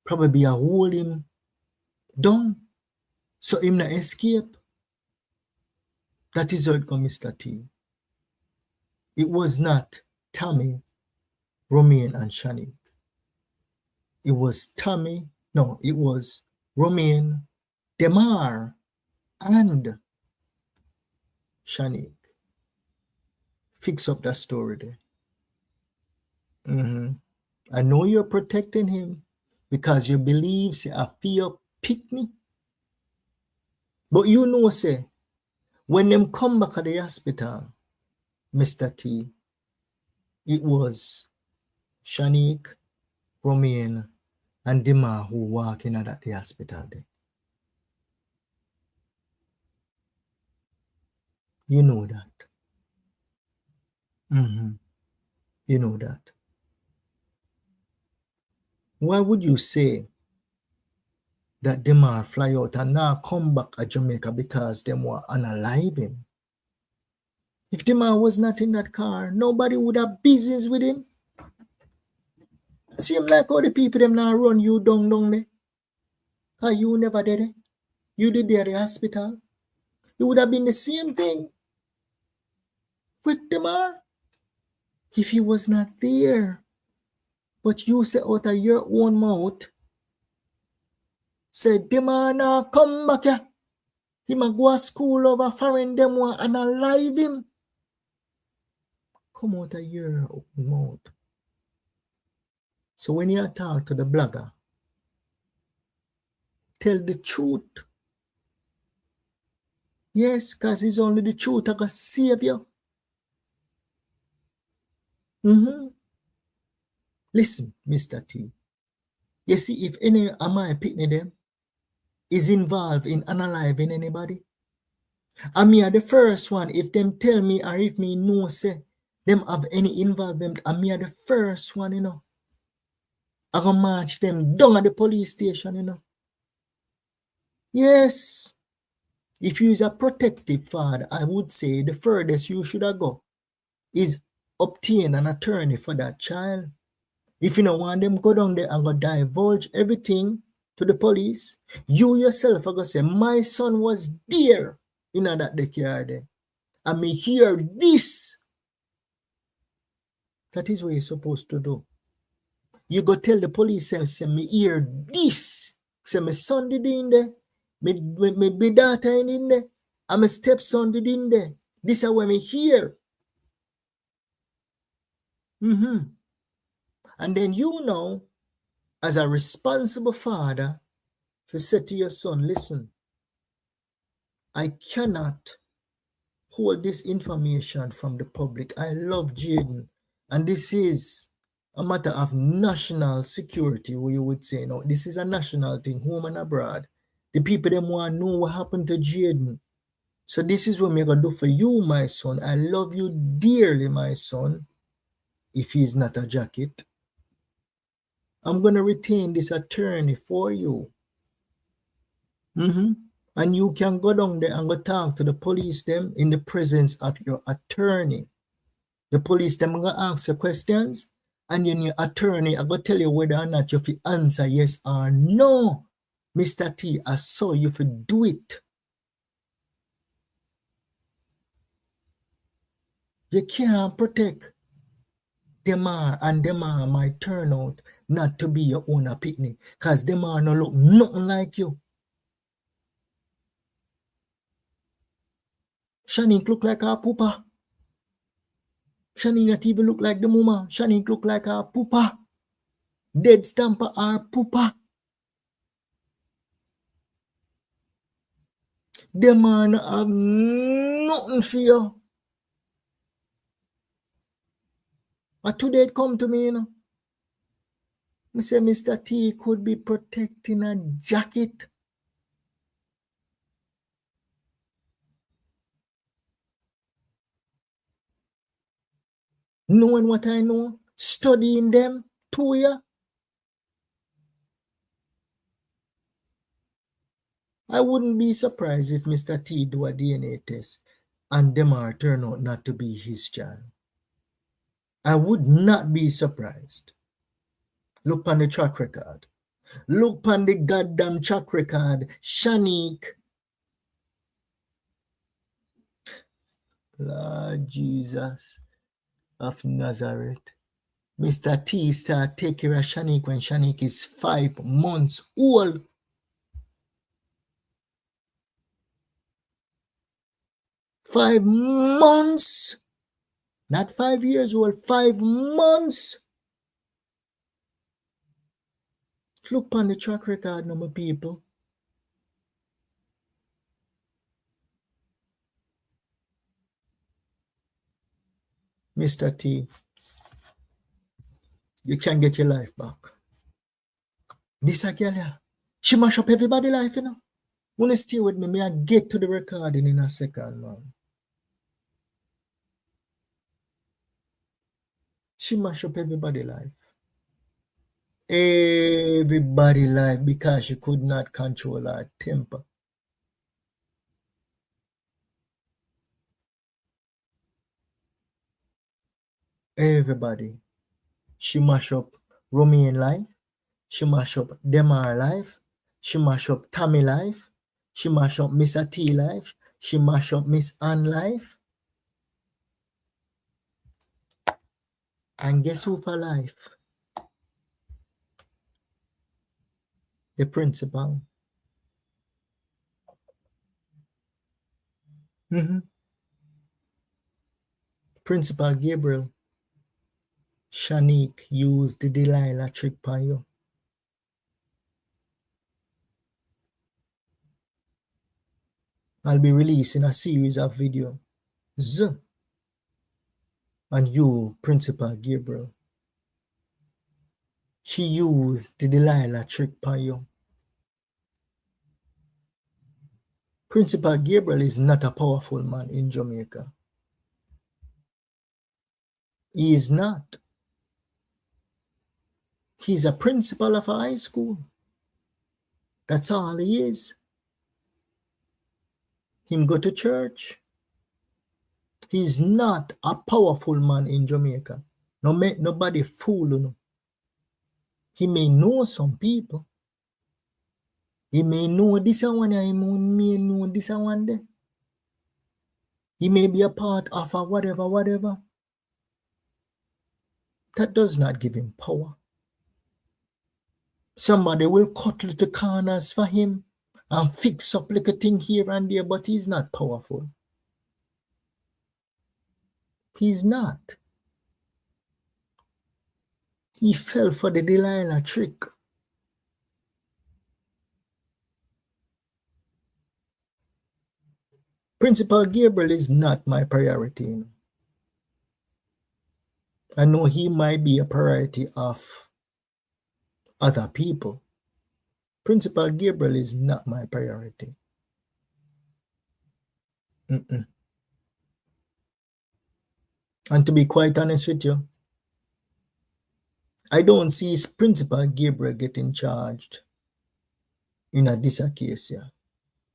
probably hold him down so him not escape. That is how it comes, Mr. T. It was not Tommy, Romain, and Shanique. It was it was Romain, Demar, and Shanique. Fix up that story there. I know you're protecting him because you believe say I feel pick me. But you know, say, when them come back at the hospital, Mr. T, it was Shanique, Romain, and Dima who walk in at the hospital there. You know that. You know that. Why would you say that Dima fly out and now come back at Jamaica because them were unalive him? If Dima was not in that car, nobody would have business with him. Seem like all the people them now run you down there. Cause you never did it. You did there at the hospital. It would have been the same thing with Dima if he was not there. But you say out of your own mouth, say Dima now come back here. He might go to school over foreign them one and alive him. Come out of your own mouth. So when you talk to the blogger, tell the truth. Yes, because it's only the truth that can save you. Listen, Mr. T. You see, if any of my picnic them is involved in unaliving anybody, I me are the first one. If them tell me or if me know say them have any involvement, I me are the first one, you know. I gonna march them down at the police station, you know. Yes. If you is a protective father, I would say the furthest you should go is obtain an attorney for that child. If you don't want them go down there and go divulge everything to the police, you yourself are going to say, my son was there in that daycare there. And me hear this. That is what you're supposed to do. You go tell the police, say me hear this. Say my son did in there. My daughter in there. And my stepson did in there. This is what me hear. And then you know, as a responsible father, to say to your son, listen, I cannot hold this information from the public. I love Jaden. And this is a matter of national security, where you would say, no, this is a national thing, home and abroad. The people them want to know what happened to Jaden. So this is what I'm going to do for you, my son. I love you dearly, my son. If he's not a jacket, I'm going to retain this attorney for you. And you can go down there and go talk to the police them in the presence of your attorney. The police them going to ask you questions, and then your attorney are going to tell you whether or not you have to answer yes or no. Mr. T, I saw you for do it. You can't protect Demar, and Demar might turn out not to be your own picnic, because Demar no look nothing like you. Shanique look like her poopa. Shanique not even look like the mama. Shanique look like her poopa. Dead stamper her poopa. The man have nothing for you. But today it come to me, you know. I say Mr. T could be protecting a jacket. Knowing what I know, studying them 2 years. I wouldn't be surprised if Mr. T do a DNA test and Demar turn out not to be his child. I would not be surprised. Look on the track record. Look on the goddamn track record. Shanique. Lord Jesus of Nazareth. Mr. T start take care of Shanique when Shanique is 5 months old. 5 months. Not 5 years old, 5 months. Look on the track record, number people. Mr. T, you can get your life back. This a girl, yeah. She mash up everybody's life, you know. Wanna stay with me, I get to the recording in a second, man. She mash up everybody's life. Everybody's life because she could not control her temper. Everybody. She mash up Romain life. She mash up Demar life. She mash up Tammy life. She mash up Mr. T life. She mash up Miss Ann life. And guess who for life? The principal. Principal Gabriel. Shanique used the Delilah trick on you. I'll be releasing a series of videos on you, Principal Gabriel. She used the Delilah trick on you. Principal Gabriel is not a powerful man in Jamaica. He is not. He's a principal of a high school. That's all he is. Him go to church. He's not a powerful man in Jamaica. No make nobody fool you. He may know some people. He may know this one, he may know this one there. He may be a part of a whatever. That does not give him power. Somebody will cut little corners for him and fix up little thing here and there, but he's not powerful. He's not. He fell for the Delilah trick. Principal Gabriel is not my priority. I know he might be a priority of other people. Principal Gabriel is not my priority. And to be quite honest with you, I don't see Principal Gabriel getting charged in this case here.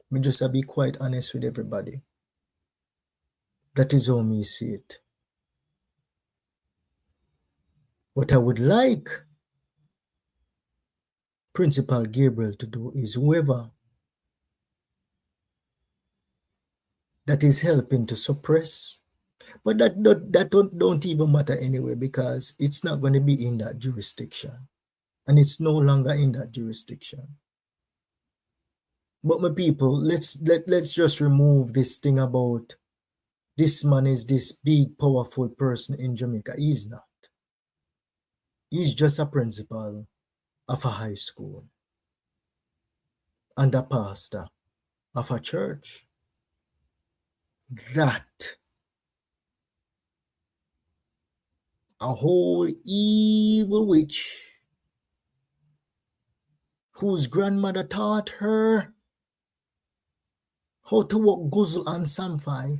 Me just to be quite honest with everybody. That is how me see it. What I would like Principal Gabriel to do is whoever that is helping to suppress, but that don't even matter anyway, because it's not going to be in that jurisdiction, and it's no longer in that jurisdiction. But my people, let's just remove this thing about this man is this big powerful person in Jamaica. He's not. He's just a principal of a high school and a pastor of a church. That a whole evil witch whose grandmother taught her how to walk guzzle and samphire.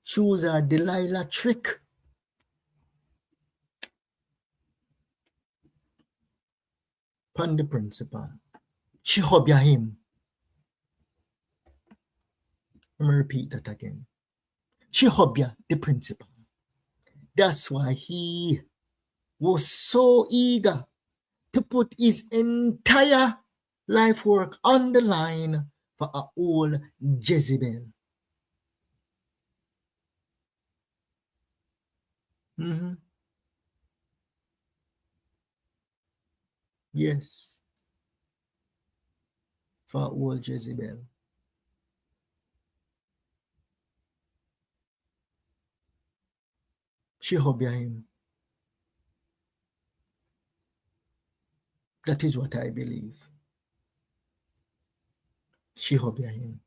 She was a Delilah trick. Pan the principal. She hobby him. Let me repeat that again. She hobia the principal. That's why he was so eager to put his entire life work on the line for a old Jezebel. Yes, for old Jezebel. She hobia him. That is what I believe. She hobia him.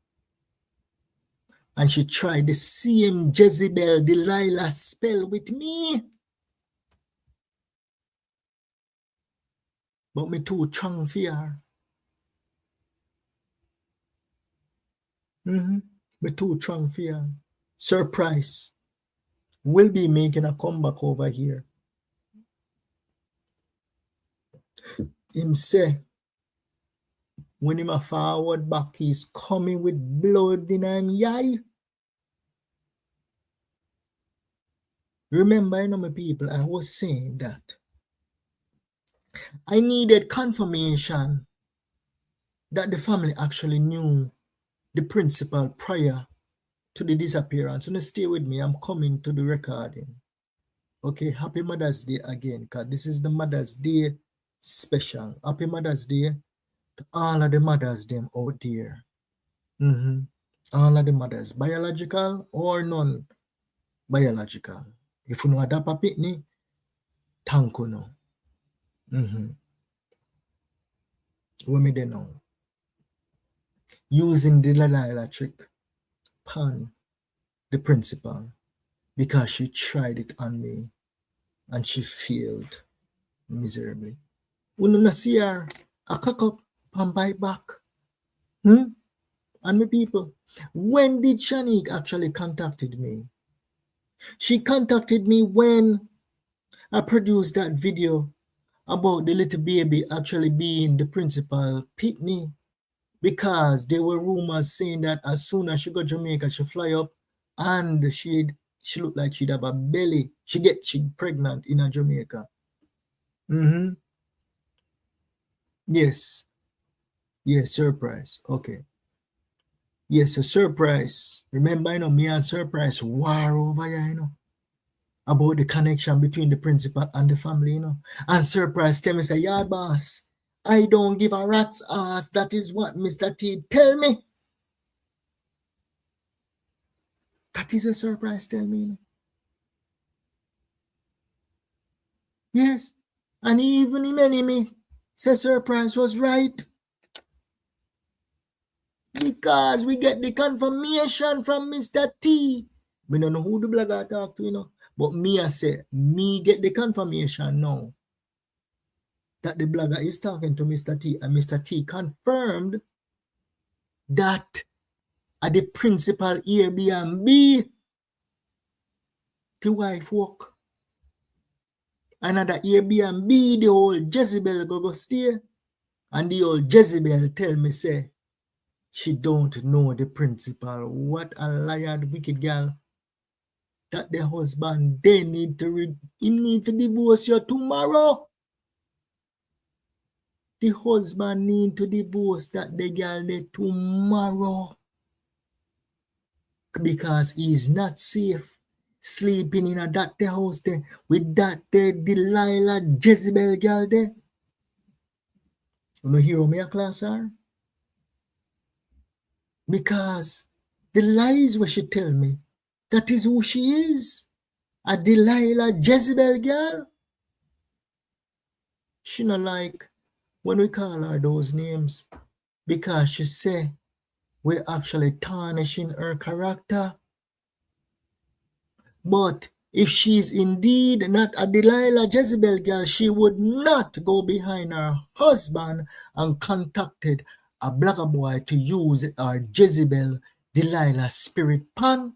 And she tried the same Jezebel Delilah spell with me. But me too strong for her. Me too strong for her. Surprise. Will be making a comeback over here. Him say, when him a forward back, he's coming with blood in him eye. Remember, you know, my people, I was saying that I needed confirmation that the family actually knew the principal prior to the disappearance. So stay with me. I'm coming to the recording. Okay, happy Mother's Day again, because this is the Mother's Day special. Happy Mother's Day to all of the mothers them out there. All of the mothers, biological or non-biological. If you know that papi, thank you no. What me they know? Using the Delilah trick upon the principal because she tried it on me and she failed miserably. When you see her, I cock up and bite back. And my people, when did Shanique actually contacted me? She contacted me when I produced that video about the little baby actually being the principal pitney, because there were rumors saying that as soon as she got Jamaica, she fly up and she looked like she'd have a belly. She pregnant in a Jamaica. Yes. Yes, surprise. Okay. Yes, a surprise. Remember, you know, me and surprise war over here, you know, about the connection between the principal and the family, you know. And surprise tell me, say, yeah, boss, I don't give a rat's ass. That is what Mr. T tell me. That is a surprise tell me. You know? Yes. And even him enemy say surprise was right. Because we get the confirmation from Mr. T. We don't know who the blogger talk to, you know. But me, I say, me get the confirmation now that the blogger is talking to Mr. T, and Mr. T confirmed that at the principal Airbnb, the wife work. And at the Airbnb, the old Jezebel go stay. And the old Jezebel tell me, say, she don't know the principal. What a liar, wicked girl. That the husband, they need to divorce you tomorrow. The husband need to divorce that the girl there tomorrow. Because he's not safe sleeping in a that house there with that Delilah Jezebel girl there. You know hear me a class her? Because the lies what she tell me, that is who she is. A Delilah Jezebel girl. She not like when we call her those names, because she say we're actually tarnishing her character. But if she's indeed not a Delilah Jezebel girl, she would not go behind her husband and contacted a blogger boy to use our Jezebel Delilah spirit pan.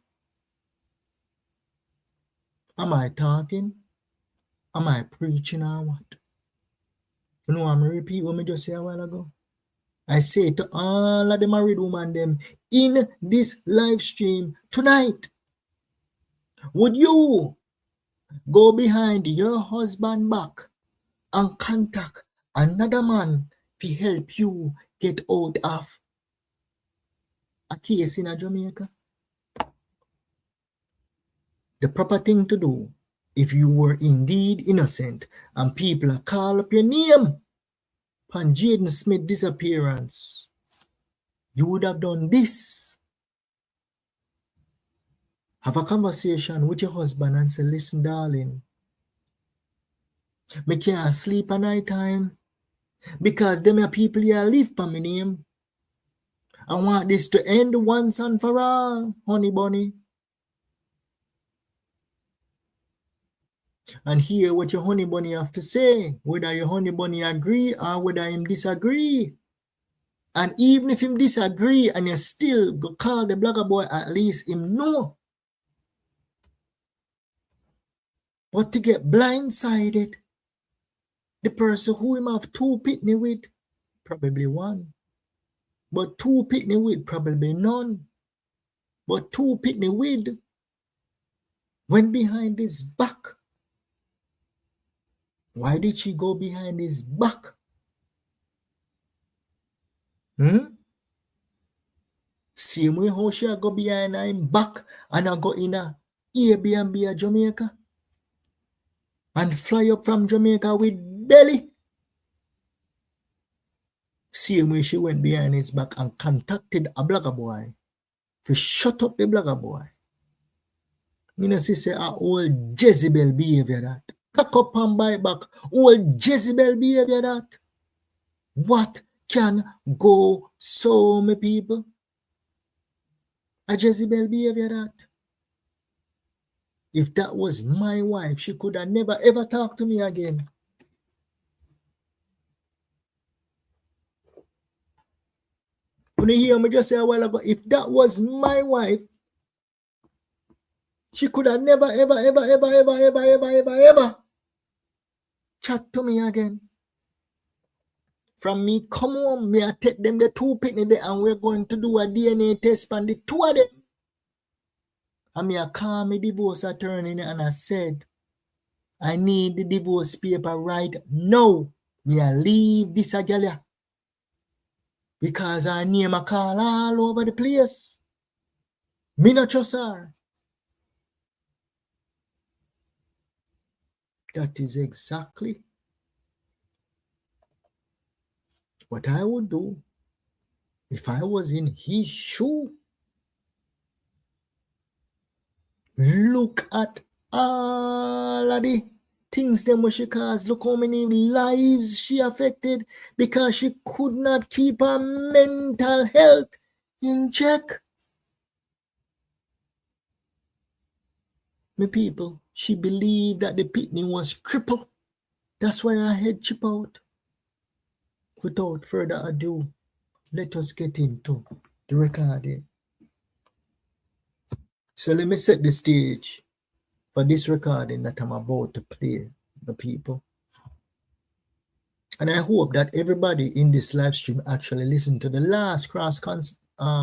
Am I talking? Am I preaching or what? You know, I'm repeat what I just said a while ago. I say to all of the married women them in this live stream tonight, would you go behind your husband back and contact another man to help you get out of a case in Jamaica? The proper thing to do, if you were indeed innocent and people call up your name upon Jaden Smith disappearance, you would have done this. Have a conversation with your husband and say, listen, darling, me can't sleep at night time because them are people here live for my name. I want this to end once and for all, honey bunny. And hear what your honey bunny have to say, whether your honey bunny agree or whether him disagree. And even if him disagree and you still go call the blogger boy, at least him know. But to get blindsided, the person who him have two pitney with, probably one. But two pitney with, probably none. But two pitney with went behind his back. Why did she go behind his back? Same way how she go behind him back and I go in a Airbnb at Jamaica and fly up from Jamaica with belly. Same way she went behind his back and contacted a blogger boy to shut up the blogger boy. You know, she say a old Jezebel behavior that. Cock up and buy back. Old Jezebel behavior that. What can go so many people? A Jezebel behavior that. If that was my wife, she could have never ever talked to me again. When you hear me just say a while ago, if that was my wife, she could have never ever chat to me again. From me come home, me I take them the two picnic there and we're going to do a DNA test on the two of them. And me I call me divorce attorney and I said, I need the divorce paper right now. Me I leave this a girl because her name I call all over the place. Me not trust her. That is exactly what I would do if I was in his shoe. Look at all of the things them what she caused. Look how many lives she affected because she could not keep her mental health in check. My people, she believed that the pitney was crippled. That's why her head chip out. Without further ado, let us get into the recording. So let me set the stage for this recording that I'm about to play, the people. And I hope that everybody in this live stream actually listen to the last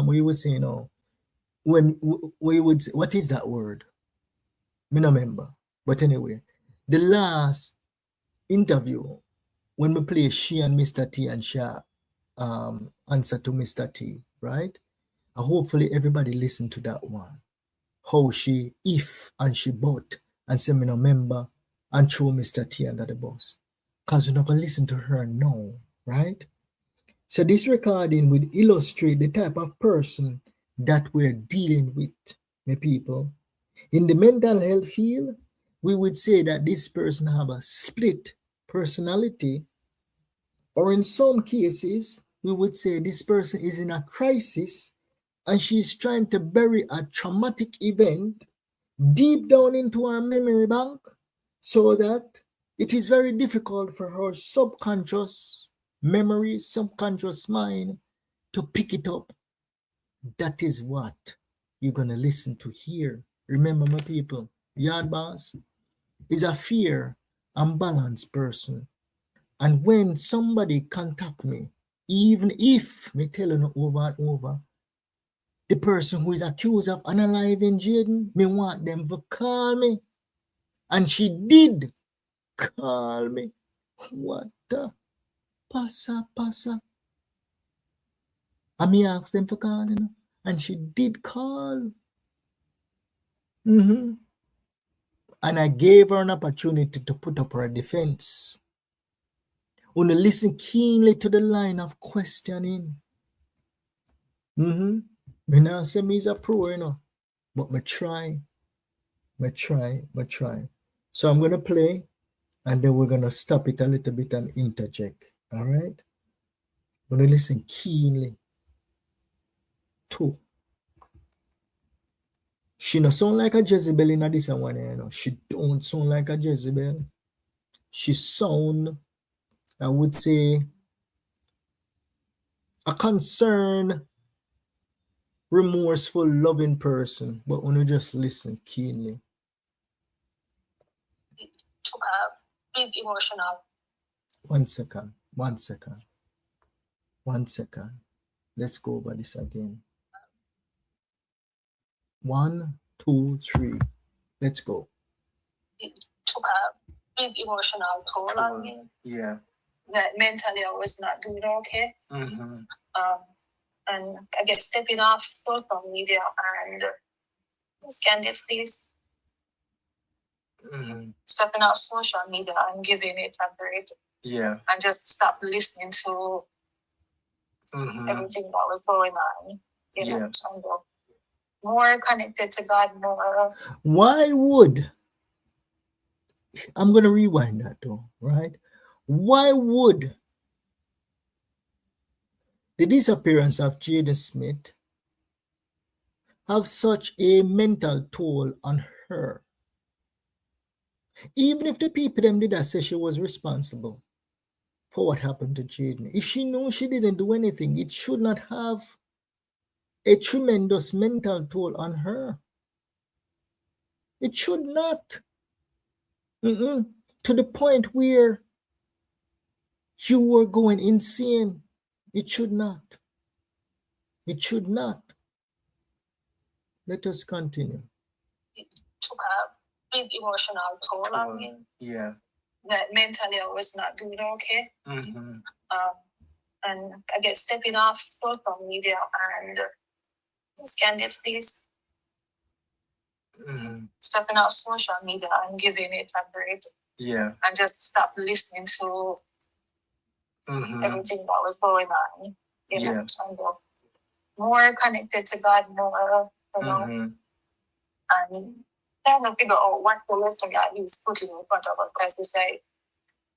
we would say, you know, when we would say, what is that word? Me no remember. But anyway, the last interview when we play she and Mr. T and she answer to Mr. T, right? And hopefully everybody listen to that one. How she if and she bought and say me no member and throw Mr. T under the bus. Because you're not going to listen to her now, right? So this recording would illustrate the type of person that we're dealing with, my people. In the mental health field, we would say that this person have a split personality, or in some cases, we would say this person is in a crisis and she's trying to bury a traumatic event deep down into her memory bank so that it is very difficult for her subconscious memory, subconscious mind to pick it up. That is what you're going to listen to here. Remember, my people, Yard Boss is a fair and balanced person. And when somebody contact me Even if, me telling you over and over, the person who is accused of unaliving Jaden, me want them to call me. And she did call me. What the? Passa. And me asked them for calling, and she did call. And I gave her an opportunity to put up her defense. Wanna listen keenly to the line of questioning. Me not say me is a pro, but me try. So I'm gonna play, and then we're gonna stop it a little bit and interject. All right? Wanna listen keenly. Two. She no sound like a Jezebel in this one, She don't sound like a Jezebel. She sound, I would say, a concerned, remorseful, loving person. But when you just listen keenly. Took a big emotional. One second. Let's go over this again. 1, 2, 3. Let's go. It took a big emotional toll on me. Yeah. That mentally I was not doing okay. And I get stepping off social media and Candice, please. Stepping off social media and giving it a break. Yeah. And just stop listening to everything that was going on. You know, and more connected to God, more. Why would, I'm going to rewind that though, right? Why would the disappearance of Jaden Smith have such a mental toll on her? Even if the people them did that say she was responsible for what happened to Jaden, if she knows she didn't do anything, it should not have a tremendous mental toll on her. It should not. To the point where you were going insane. It should not. Let us continue. It took a big emotional toll on me. Yeah. That mentally I was not doing okay. And I get stepping off social media and Candice, please. Stepping off social media and giving it a break. Yeah. And just stop listening to everything that was going on. You know, and more connected to God, more, you know. And trying to figure out what the lesson that He's putting in front of us, because He said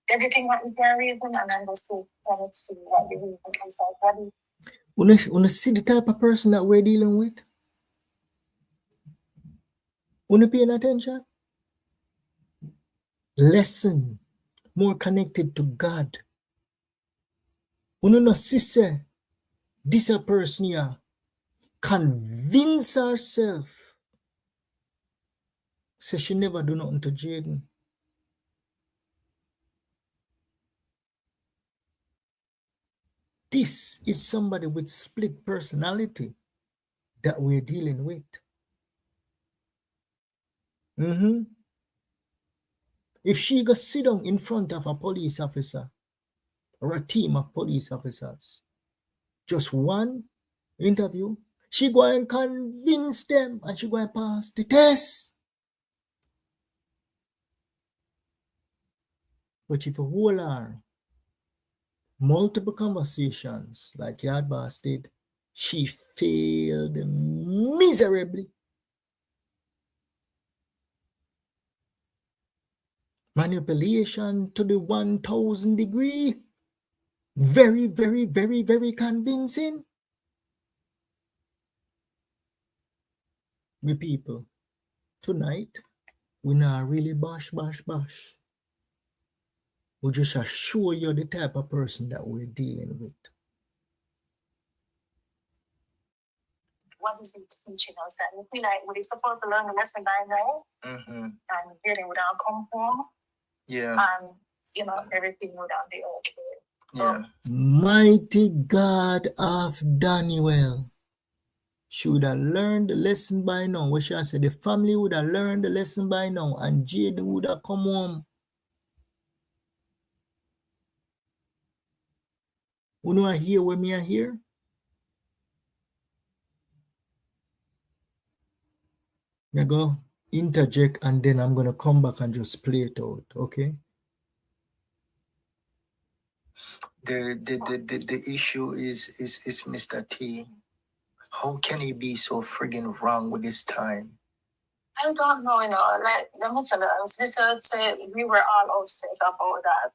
everything that we can reason and understand connects to what the reason is like. Wanna see the type of person that we're dealing with? Wanna paying attention? Lesson more connected to God. Wanna no sister, this a person here convince herself say she never do nothing to Jaden. This is somebody with split personality that we're dealing with. If she go sit down in front of a police officer or a team of police officers, just one interview, she go and convince them and she go and pass the test. But if you hold her multiple conversations like YaadBoss did, she failed miserably. Manipulation to the 1000 degree. Very, very, very, very convincing. Me people, tonight, we not really bash. We just assure you the type of person that we're dealing with. What is it teaching us? That we feel like we're supposed to learn the lesson by now and get it without come home. Yeah. And, you know, everything would be okay. Yeah. Mighty God of Daniel should have learned the lesson by now. What should I say? The family would have learned the lesson by now, and Jaden would have come home. You know I hear what me I hear? I go interject and then I'm gonna come back and just play it out, okay? The issue is Mr. T. How can he be so friggin' wrong with his time? I don't know, like, let me tell you, as Mr. said, we were all upset about that.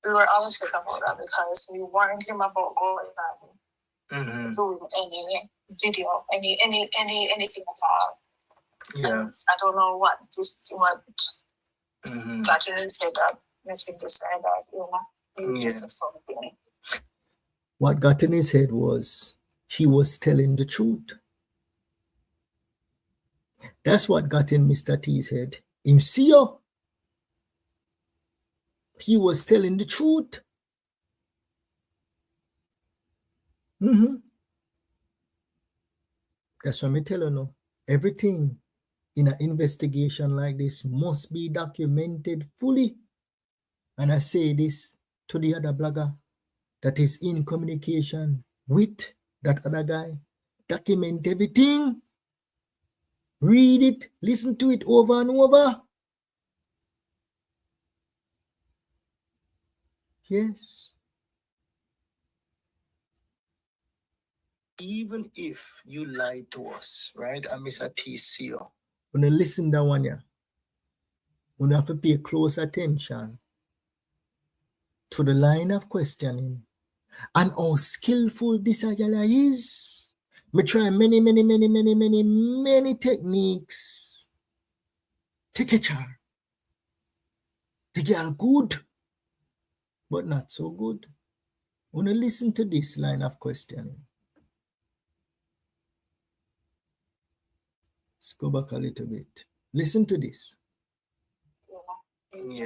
We were all upset about that because we warned him about going and doing any video, anything at all. Yeah. And I don't know what got in his head that makes him decide that, he just something. What got in his head was he was telling the truth. That's what got in Mr. T's head. Him see you. He was telling the truth. That's what I tell you now. Everything in an investigation like this must be documented fully. And I say this to the other blogger that is in communication with that other guy. Document everything. Read it. Listen to it over and over. Yes. Even if you lie to us, right? And Mr. TCO. When you listen to that one, yeah, you have to pay close attention to the line of questioning and how skillful this girl is. Me try many techniques to catch her. The girl good, but not so good. When you listen to this line of questioning, let's go back a little bit. Listen to this. Yeah.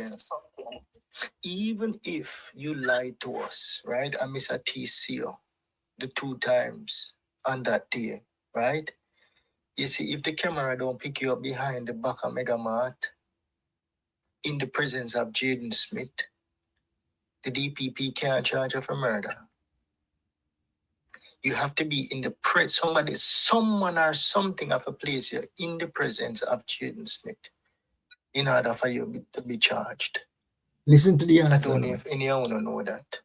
Even if you lied to us, right? And Mr. TCO, the 2 times on that day, right? You see, if the camera don't pick you up behind the back of Mega Mart in the presence of Jaden Smith, the DPP can't charge you for murder. You have to be in the someone or something of a place here in the presence of Jaden Smith in order for you to be charged. Listen to the answer. I don't know if anyone know that.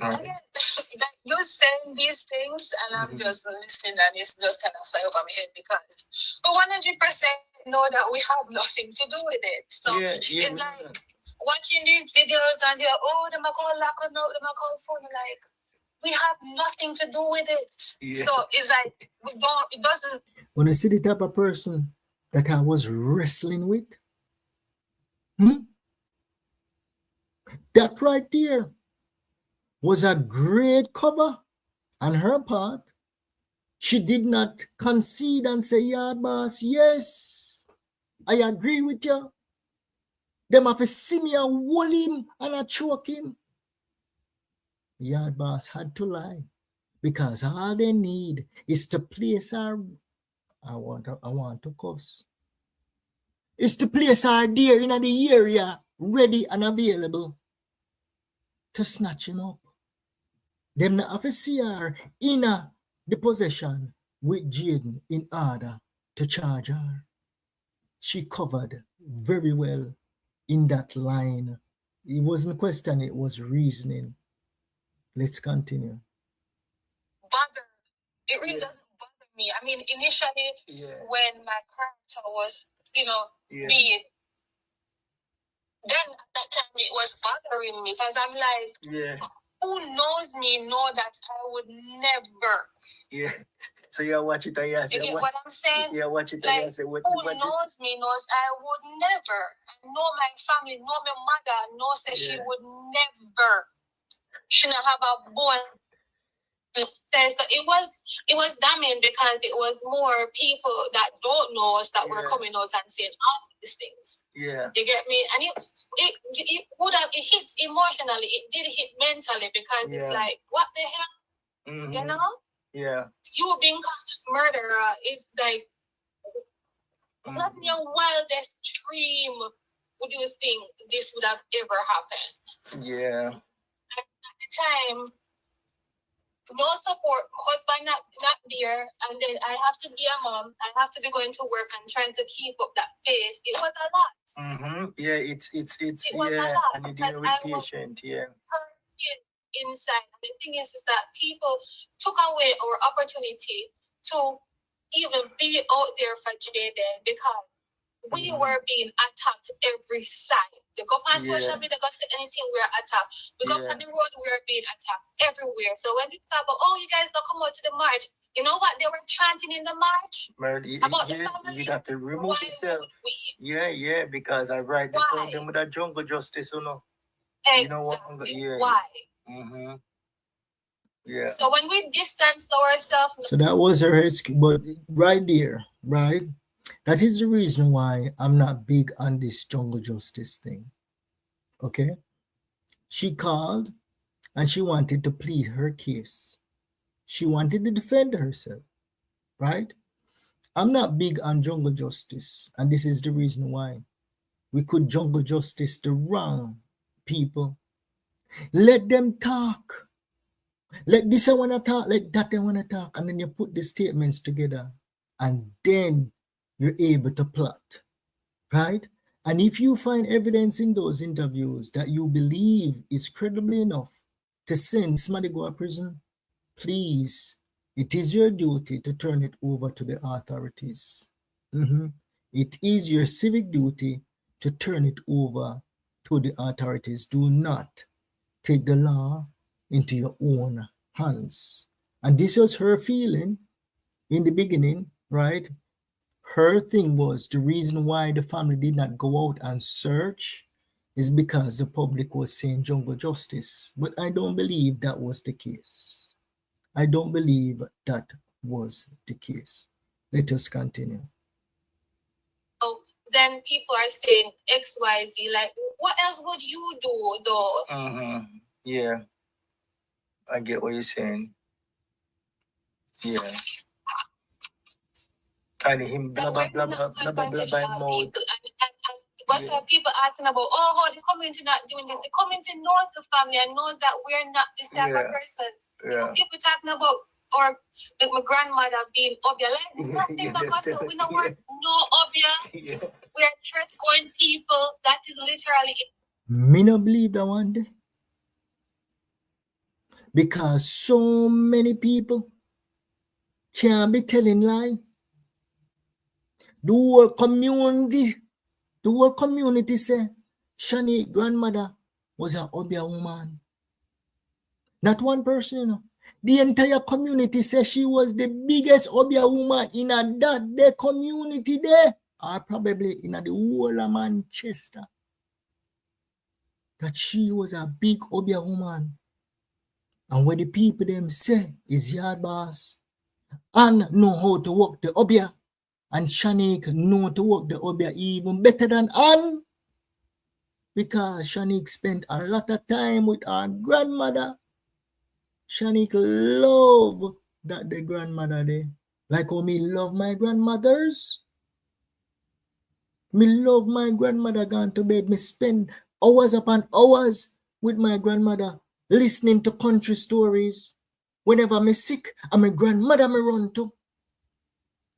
Right. You're saying these things, and I'm just listening, and it's just kind of fly over my head because we 100% know that we have nothing to do with it. So it's like watching these videos, and they're them are called lock on out, them are called phone, like we have nothing to do with it. Yeah. So it's like it doesn't. When I see the type of person that I was wrestling with, that right there was a great cover on her part. She did not concede and say, "Yard boss, yes, I agree with you. Them have to see me and hold him and I choke him." Yard boss had to lie because all they need is to place her. I want to cuss. Is to place her there in the area, ready and available to snatch him up. Them not have to see her in the possession with Jaden in order to charge her. She covered very well in that line. It wasn't question, it was reasoning. Let's continue. It really doesn't bother me. I mean, initially, when my character was, being, then at that time it was bothering me because I'm like, who knows me know that I would never. Yeah. So you watch it and you say, you get what I'm saying? Yeah, watch it and you say, what? Who knows me knows I would never. I know my family, know my mother, knows that she would never. She not have a bone. So it was damning because it was more people that don't know us that were coming out and saying all these things. Yeah. You get me? And it would have it hit emotionally. It did hit mentally because it's like, what the hell, you know? Yeah. You being called a murderer, it's like, not in your wildest dream would you think this would have ever happened. Yeah. At the time, no support, husband not there, and then I have to be a mom. I have to be going to work and trying to keep up that pace. It was a lot. Yeah, it was a lot. And you deal with patient, yeah. Inside. And the thing is that people took away our opportunity to even be out there for Jaden because we were being attacked every side. You go on social media, go see anything, we're attacked. We go on the road, we're being attacked everywhere. So when people talk about, oh, you guys don't come out to the march, you know what they were chanting in the march? About the family. You have to remove yourself. Yeah, because I write the them with a jungle justice, you know. Exactly. You know what? Why? Yeah. So when we distanced ourselves. So that was her excuse, but right there, right? That is the reason why I'm not big on this jungle justice thing. Okay? She called and she wanted to plead her case. She wanted to defend herself, right? I'm not big on jungle justice, and this is the reason why. We could jungle justice the wrong people. Let them talk. Let this I want to talk, like that I want to talk, and then you put the statements together, and then you're able to plot, right? And if you find evidence in those interviews that you believe is credible enough to send somebody to go to prison, please, it is your duty to turn it over to the authorities. It is your civic duty to turn it over to the authorities. Do not take the law into your own hands. And this was her feeling in the beginning, right? Her thing was the reason why the family did not go out and search is because the public was saying jungle justice. But I don't believe that was the case. I don't believe that was the case. Let us continue. Then people are saying XYZ, like, what else would you do though? Yeah, I get what you're saying. Yeah. And him blah blah blah blah blah blah blah blah mode. But people asking about, oh, how the community not doing this? The community knows the family and knows that we're not this type of person. Yeah. People talking about or like my grandmother being obia, like nothing that us. We know we're no obia. We're church going people. That is literally it. Me no believe that one day. Because so many people can't be telling lie. The whole community say Shani grandmother was an obia woman. Not one person, you know. The entire community says she was the biggest obia woman in that community there, or probably in the whole of Manchester. That she was a big obia woman. And what the people them say is yard boss and know how to work the obia. And Shanique know to work the obia even better than Anne. Because Shanique spent a lot of time with her grandmother. Shanique love that the grandmother there. Like how me love my grandmothers. Me love my grandmother gone to bed. Me spend hours upon hours with my grandmother listening to country stories. Whenever me sick, and my grandmother me run to.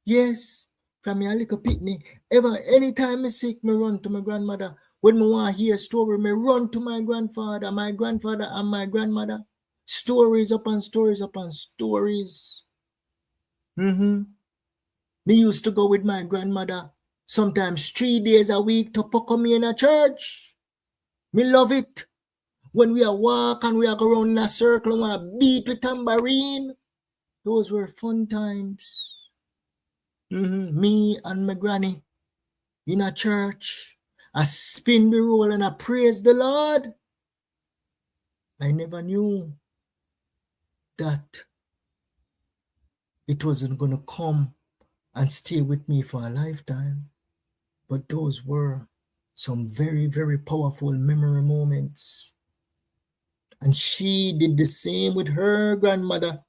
Yes, from me a little pitney. Anytime me sick, me run to my grandmother. When me want to hear a story, me run to my grandfather and my grandmother. Stories upon stories upon stories. Me used to go with my grandmother sometimes 3 days a week to puck me in a church. Me love it. When we are walk and we are go around in a circle and we beat with tambourine. Those were fun times. Me and my granny in a church. I spin the roll and I praise the Lord. I never knew that it wasn't going to come and stay with me for a lifetime. But those were some very, very powerful memory moments. And she did the same with her grandmother.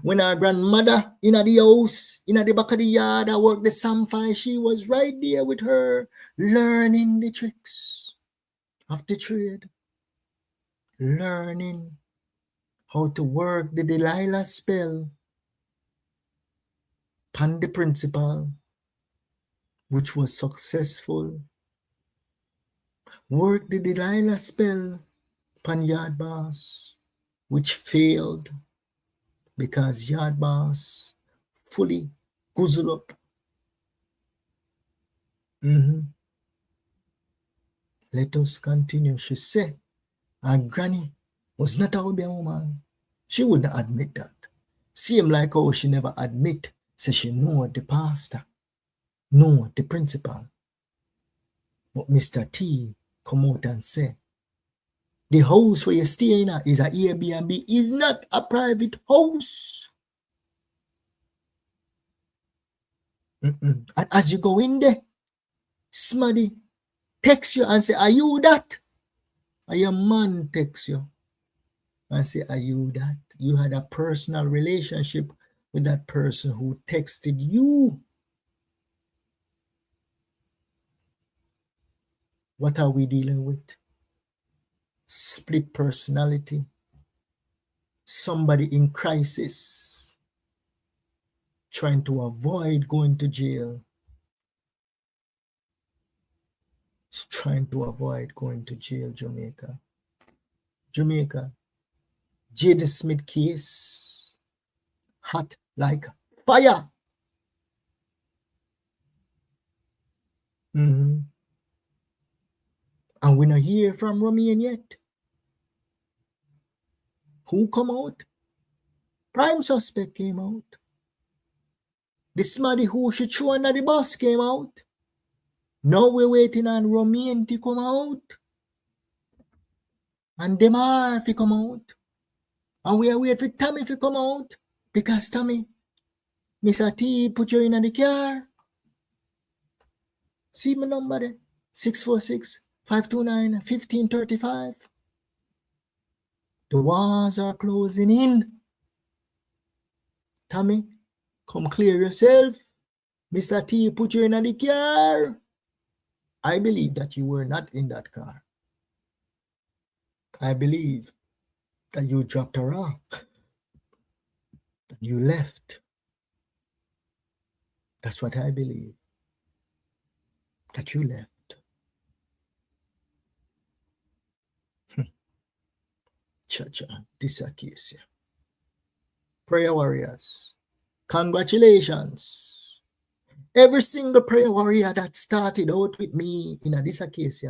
When our grandmother in the house, in the back of the yard, I worked the samphire, she was right there with her, learning the tricks of the trade, learning how to work the Delilah spell upon the principal, which was successful. Work the Delilah spell upon YaadBoss, which failed because YaadBoss fully guzzled up. Let us continue. She said, our granny was not a Obeah woman. She wouldn't admit that. Same like how she never admit, say she know the pastor, know the principal. But Mr. T come out and say, the house where you stay in is an Airbnb, is not a private house. And as you go in there, somebody text you and say, are you that? And your man texts you and say, are you that? You had a personal relationship with that person who texted you. What are we dealing with? Split personality. Somebody in crisis, trying to avoid going to jail. Trying to avoid going to jail, Jamaica. Jamaica. Jada Smith case. Hot like fire. And we not hear from Romain yet. Who come out? Prime suspect came out. The somebody who should show under the bus came out. Now we're waiting on Romain to come out. And Demar to come out. And we are waiting for Tommy to come out. Because Tommy, Mr. T put you in the car. See my number there. 646-529-1535. The walls are closing in. Tommy, come clear yourself. Mr. T put you in the car. I believe that you were not in that car. I believe that you dropped a rock. That you left. That's what I believe. That you left. Cha-cha, this is a case. Prayer warriors, congratulations. Every single prayer warrior that started out with me in this case,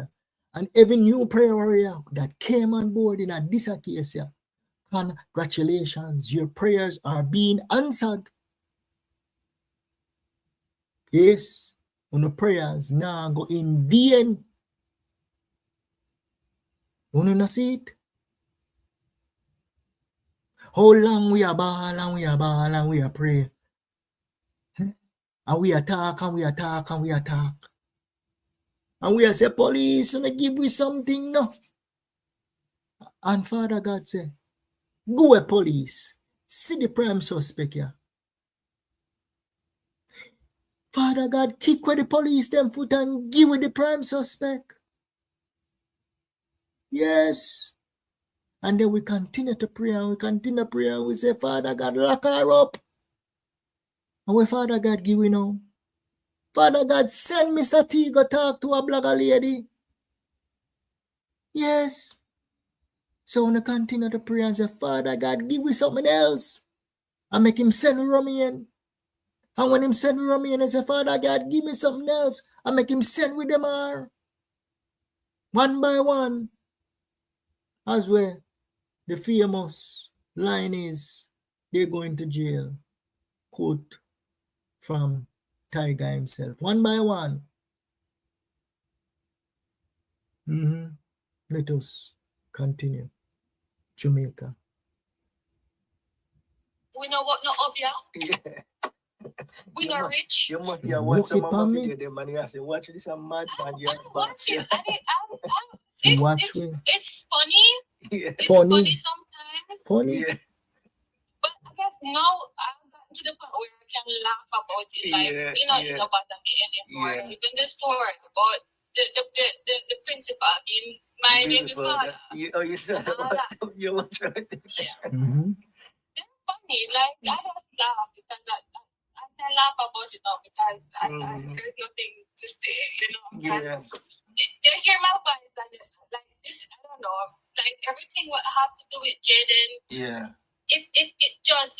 and every new prayer warrior that came on board in this case, congratulations. Your prayers are being answered. Yes, your prayers now go in vain. You not see it? How long we are ball and we are ball and we are pray. And we attack and we attack and we attack. And we are say, police, gonna give we something now. And Father God say, go a police. See the prime suspect here. Father God, kick with the police them foot and give with the prime suspect. Yes. And then we continue to pray and we continue to pray and we say, Father God, lock her up. And we Father God give we now. Father God, send Mr. T go talk to a black lady. Yes. So when we continue to pray and say, Father God, give me something else. And make him send Romain. And when him send Romain, I say, Father God, give me something else. And make him send with them all. One by one. As well, the famous line is, they're going to jail. Quote from Tiger himself. One by one. Let us continue. Jamaica. We know what not Obeah. We not rich. You must watch some of my video, them and you say, watch this, I'm mad man. I'm watching. It's funny. Yeah. It's funny sometimes. Funny. Yeah. But I guess now I've gotten to the point where I can laugh about it. Like, it don't bother me anymore. Yeah. Even the story about the principal being my baby father. You said you watch it. Yeah. They're funny. Like, I just laugh because I can laugh about it now because there's nothing to say, you know. Yeah. They hear my voice and like this, I don't know, like everything what have to do with Jaden. Yeah. It just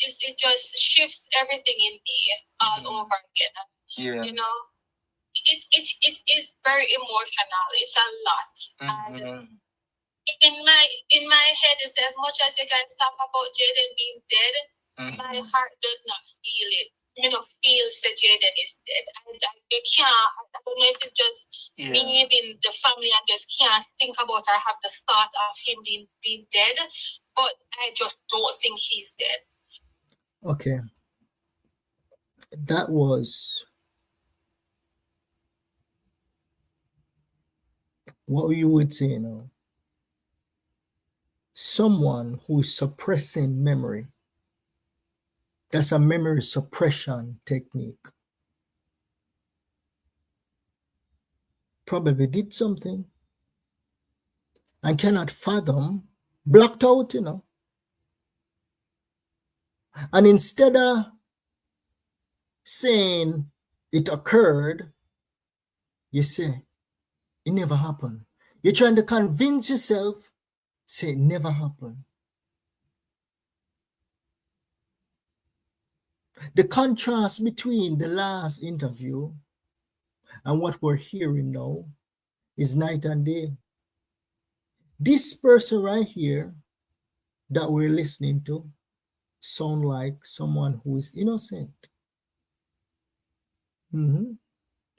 shifts everything in me all over again. Yeah. You know, it is very emotional. It's a lot. And in my head, it's as much as you guys talk about Jaden being dead, my heart does not feel it. You know, feels that Jaden is dead. You can't. I don't know if it's just me being the family and just can't think about or have the thought of him being dead. But I just don't think he's dead. Okay. That was what you would say now. Someone who is suppressing memory. That's a memory suppression technique. Probably did something and cannot fathom, blocked out, you know. And instead of saying it occurred, you say it never happened. You're trying to convince yourself, say it never happened. The contrast between the last interview and what we're hearing now is night and day. This person right here that we're listening to sound like someone who is innocent.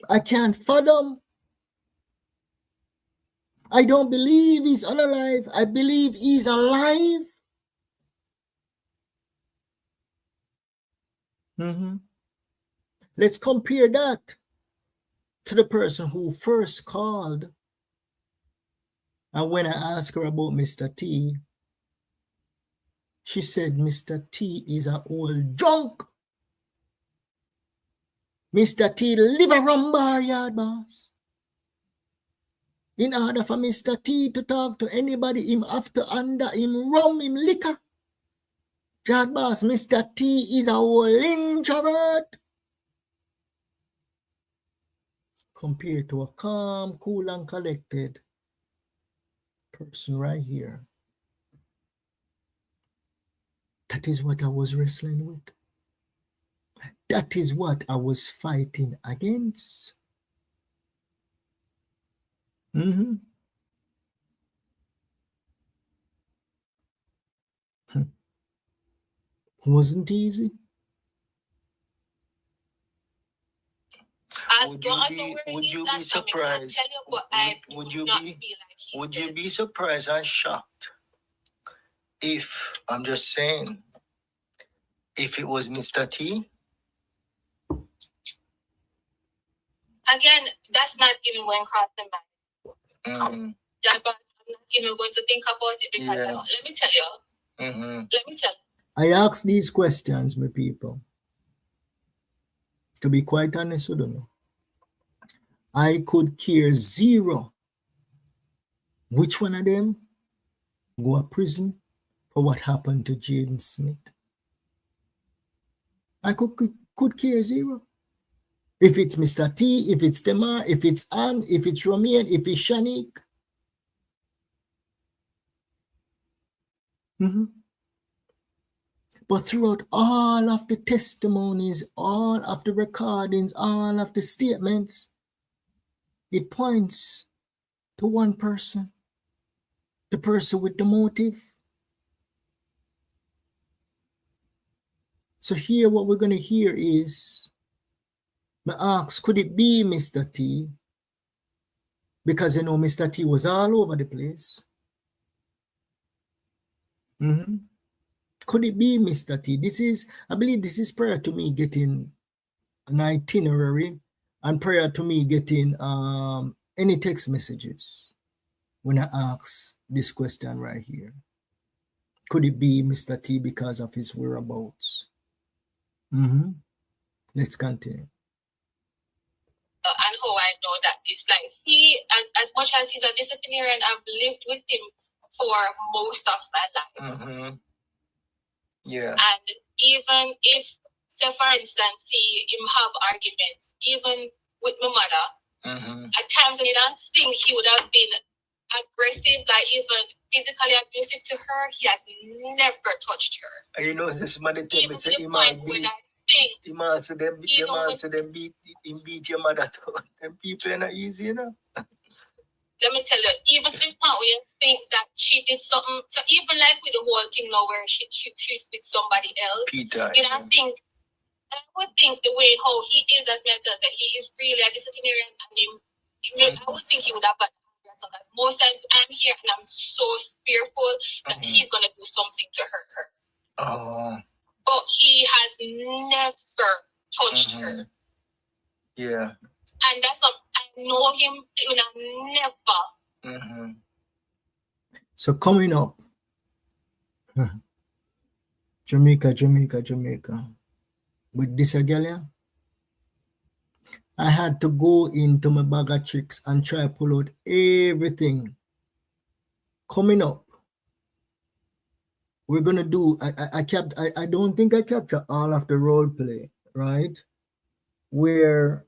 I can't fathom. I don't believe he's unalive. I believe he's alive. Let's compare that to the person who first called. And when I asked her about Mr. T, she said Mr. T is an old drunk. Mr. T live a rum bar, yard boss. In order for Mr. T to talk to anybody, him have to under him rum, him liquor. Yard boss, Mr. T is a old introvert. Compared to a calm, cool, and collected person right here. That is what I was wrestling with. That is what I was fighting against. Wasn't easy. Would you be surprised? Would you be surprised and shocked if, I'm just saying, if it was Mr. T? Again, that's not even going across the mind. I'm not even going to think about it because let me tell you. Let me tell you. I ask these questions, my people. To be quite honest with you, I could care zero which one of them go to prison for what happened to Jaden Smith. I could care zero. If it's Mr. T, if it's Temar, if it's Ann, if it's Romian, if it's Shanique. But throughout all of the testimonies, all of the recordings, all of the statements, it points to one person, the person with the motive. So here what we're going to hear is, I ask, could it be Mr. T? Because you know Mr. T was all over the place. Could it be Mr. T? I believe this is prior to me getting an itinerary, and prior to me getting any text messages when I ask this question right here. Could it be Mr. T because of his whereabouts? Let's continue. And how I know that it's like he, as much as he's a disciplinarian, I've lived with him for most of my life. Yeah. And even if, say for instance, see him have arguments, even with my mother, at times when he don't think he would have been aggressive, like even physically abusive to her, he has never touched her. You know, this man tell me, say, he might beat your mother too. Them people are not easy, you know. Let me tell you, even to the point where you think that she did something, so even like with the whole thing now where she's with somebody else, Peter, you know, I would think the way how he is as mental, that he is really a disciplinarian, and I would think he would have got because most times I'm here and I'm so fearful that he's gonna do something to hurt her. Oh. But he has never touched her. Yeah. And that's I know him, you know, never. So coming up, Jamaica. With this girl, I had to go into my bag of tricks and try to pull out everything. Coming up, we're gonna do. I don't think I captured all of the role play, right? Where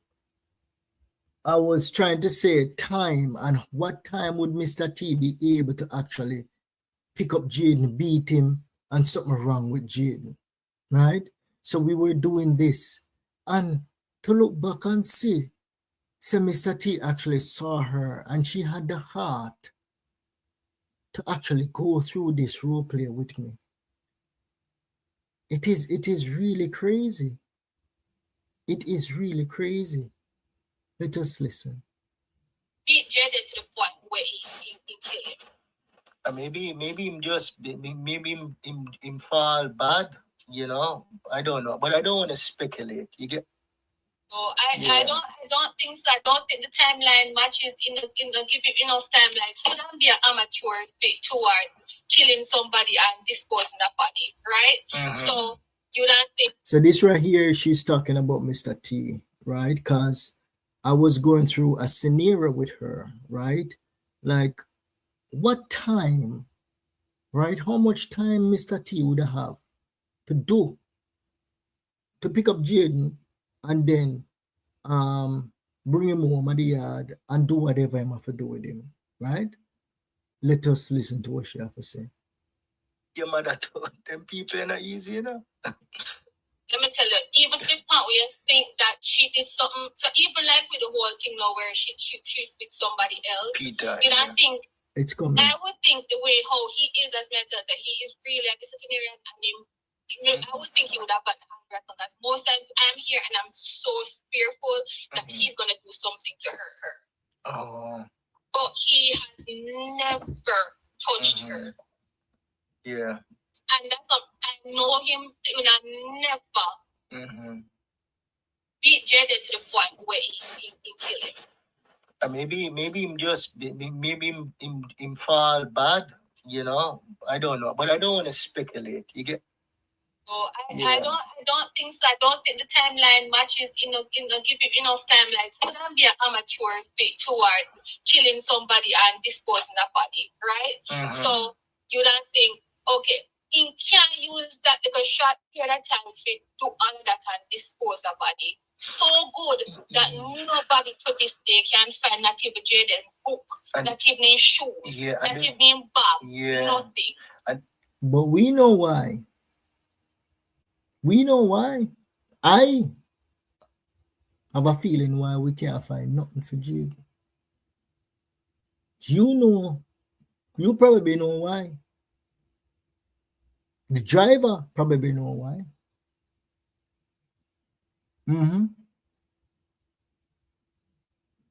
I was trying to say time and what time would Mr. T be able to actually pick up Jaden, beat him, and something wrong with Jaden, right? So we were doing this, and to look back and see, so Mr. T actually saw her, and she had the heart to actually go through this role play with me. It is really crazy. It is really crazy. Let us listen. Beat Jaden to the point where he kill him. Maybe him just maybe him fall bad, you know. I don't know, but I don't want to speculate. You get. So I don't think so. I don't think the timeline matches in the give him enough time. Like he don't be an amateur towards killing somebody and disposing the body, right? So you don't think. So this right here, she's talking about Mr. T, right? Because I was going through a scenario with her, right? Like, what time, right? How much time Mr. T would have to pick up Jaden and then bring him home at the yard and do whatever I'm have to do with him, right? Let us listen to what she have to say. Your mother told them people are not easy, you know. Let me tell you, even to the point where you think that she did something, so even like with the whole thing now where she's with somebody else, Peter, you know, I think it's coming. I would think the way how he is as mental, that he is really a disciplinarian, and I would think he would have gotten angry because most times I'm here and I'm so fearful that he's gonna do something to hurt her. Oh. But he has never touched her. Yeah. And that's I know him, you know, never. Beat Jaden to the point where he kill him. Maybe him just maybe him fall bad, you know. I don't know, but I don't want to speculate. You get. So I don't think so. I don't think the timeline matches in give him enough time. Like he don't be an amateur towards killing somebody and disposing the body, right? So you don't think, okay, he can't use that because short period of time to do all that and dispose the body. So good that nobody to this day can find not even Jaden book, not even in shoes, not even in bag, nothing. But we know why. We know why. I have a feeling why we can't find nothing for Jaden. You probably know why. The driver probably know why.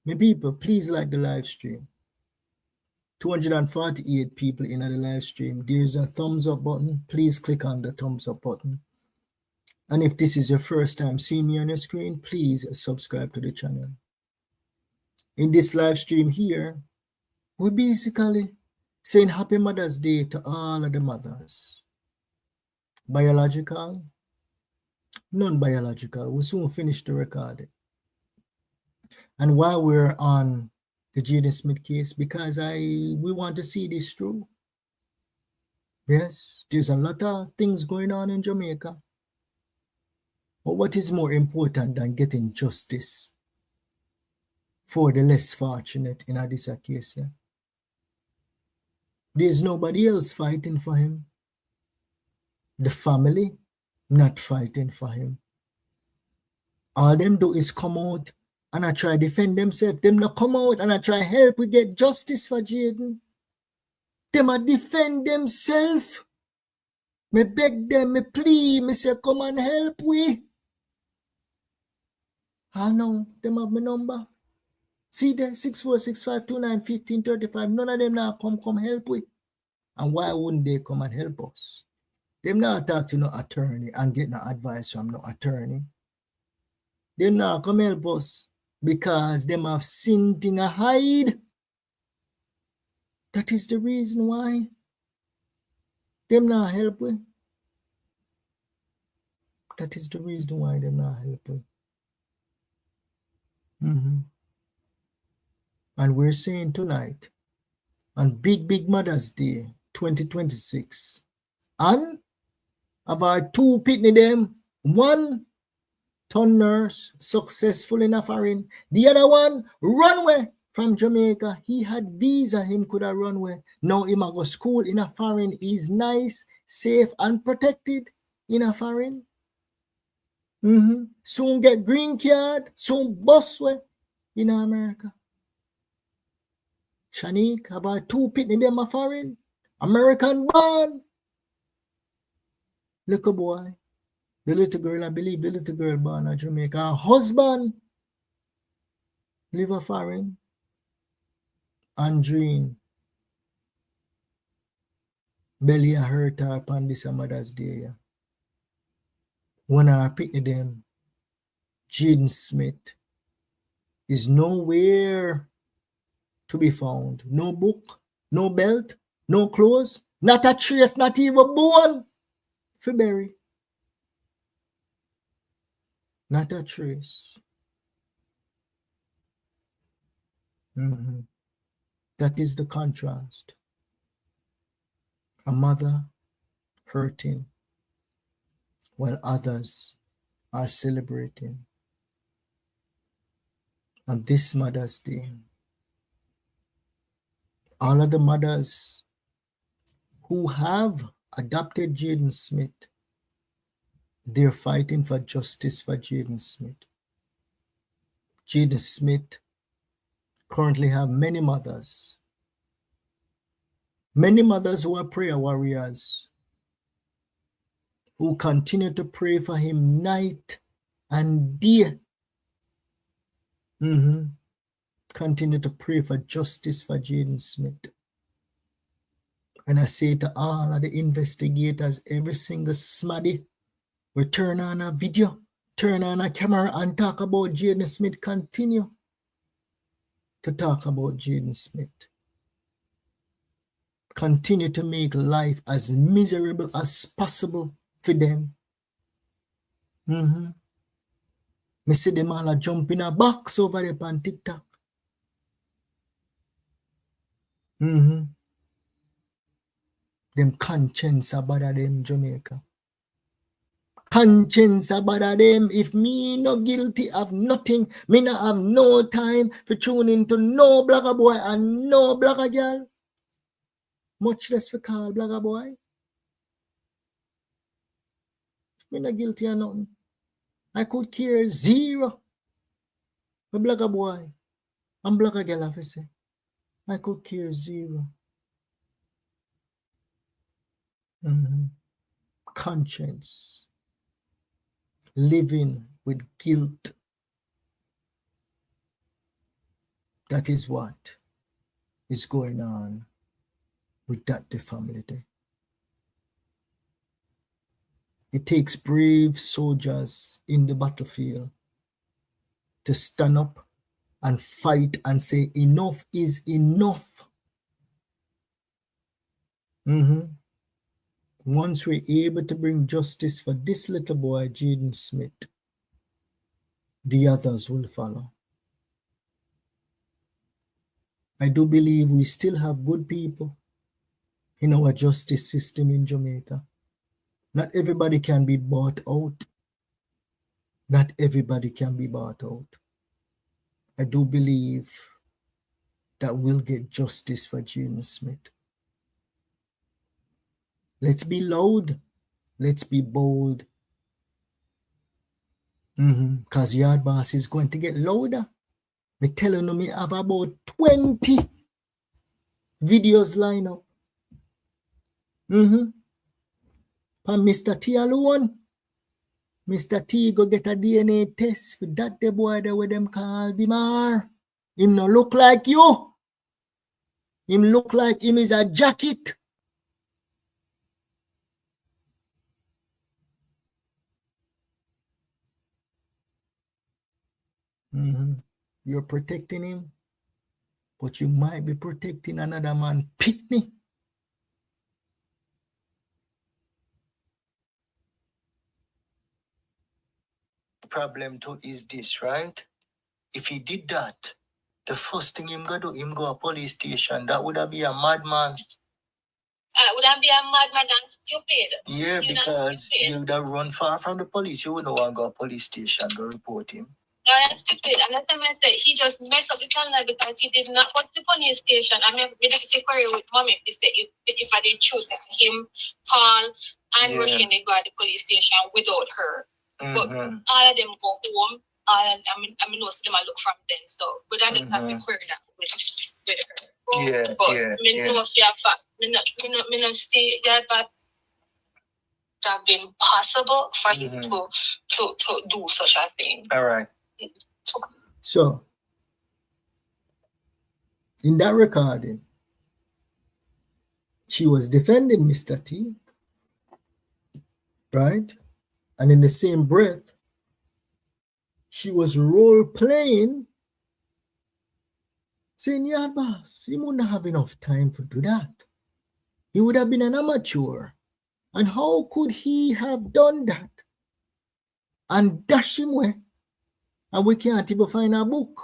My people, please like the live stream. 248 people in the live stream. There's a thumbs up button. Please click on the thumbs up button. And if this is your first time seeing me on your screen, please subscribe to the channel. In this live stream here, we're basically saying Happy Mother's Day to all of the mothers. Biological, non-biological. We'll soon finish the recording. And while we're on the Jaden Smith case, because we want to see this through. Yes, there's a lot of things going on in Jamaica. But what is more important than getting justice for the less fortunate in this case? Yeah? There's nobody else fighting for him. The family not fighting for him. All them do is come out and I try defend themselves. Them not come out and I try help we get justice for Jaden. Them a defend themselves. Me beg them, me plead, me say come and help we. I know, them have my number. See there, 6465291535. None of them now come help we. And why wouldn't they come and help us? Them now talk to no attorney and get no advice from no attorney. Them now come help us because them have sin thing a hide. That is the reason why. Them now help we. That is the reason why them now help we. And we're saying tonight, on Big Mother's Day 2026, and of our two pitney them, one turn nurse successful in a foreign, the other one runway from Jamaica. He had visa, him could have runway. Now him a go school in a foreign. He's nice, safe and protected in a foreign. Soon get green card, soon bus way in America. Shanique, about two pitney them a foreign. American born. Little boy. The little girl, I believe the little girl born in Jamaica. Her husband live a foreign. Andreen. Belly a hurt her upon this Mother's Day. Yeah. When I pitney them, Jaden Smith is nowhere to be found. No book, no belt, no clothes, not a trace, not even bone for bury. Not a trace. That is the contrast. A mother hurting while others are celebrating. On this Mother's Day, all of the mothers who have adopted Jaden Smith, they're fighting for justice for Jaden Smith. Jaden Smith currently have many mothers who are prayer warriors, who continue to pray for him night and day. Continue to pray for justice for Jaden Smith. And I say to all of the investigators, every single smaddy, we turn on a video, turn on a camera and talk about Jaden Smith. Continue to talk about Jaden Smith. Continue to make life as miserable as possible for them. Me see them all jump in a box over there on TikTok. Them conscience about them Jamaica. Conscience about them. If me no guilty of nothing, me not have no time for tuning to no blogger boy and no blogger girl. Much less for call blogger boy. If me not guilty of nothing, I could care zero. A blogger boy and blogger girl have to say, I could care zero. Conscience. Living with guilt. That is what is going on with that the family day. It takes brave soldiers in the battlefield to stand up and fight and say enough is enough. Once we're able to bring justice for this little boy, Jaden Smith, the others will follow. I do believe we still have good people in our justice system in Jamaica. Not everybody can be bought out. Not everybody can be bought out. I do believe that we'll get justice for Jaden Smith. Let's be loud. Let's be bold. Because Yard Boss is going to get louder. Me telling you, me have about 20 videos line up. For Mr. T alone. Mr. T go get a DNA test for that the boy there with them call Dimar. Him no look like you. Him look like him is a jacket. You're protecting him, but you might be protecting another man pitney. The problem too is this, right? If he did that, the first thing him go do, him go a police station. That would have be a madman. Would that be a madman and stupid? Yeah, because you would have run far from the police. You wouldn't want to go a police station, go report him. No, that's stupid. And that's the I said he just messed up the timeline because he did not go to the police station. I mean, we did the query with mommy to say if I did choose him, Paul, and Russian, they go at the police station without her. But all of them go home. I mean, know some of them I look from them. So, but I just have to query that with her. Yeah, but me know if you have fact. Me not see that, but that been possible for him to do such a thing. All right. So, in that recording, she was defending Mr. T, right? And in the same breath, she was role-playing, saying, yeah, boss, he wouldn't have enough time to do that. He would have been an amateur. And how could he have done that? And dash him away. And we can't even find a book,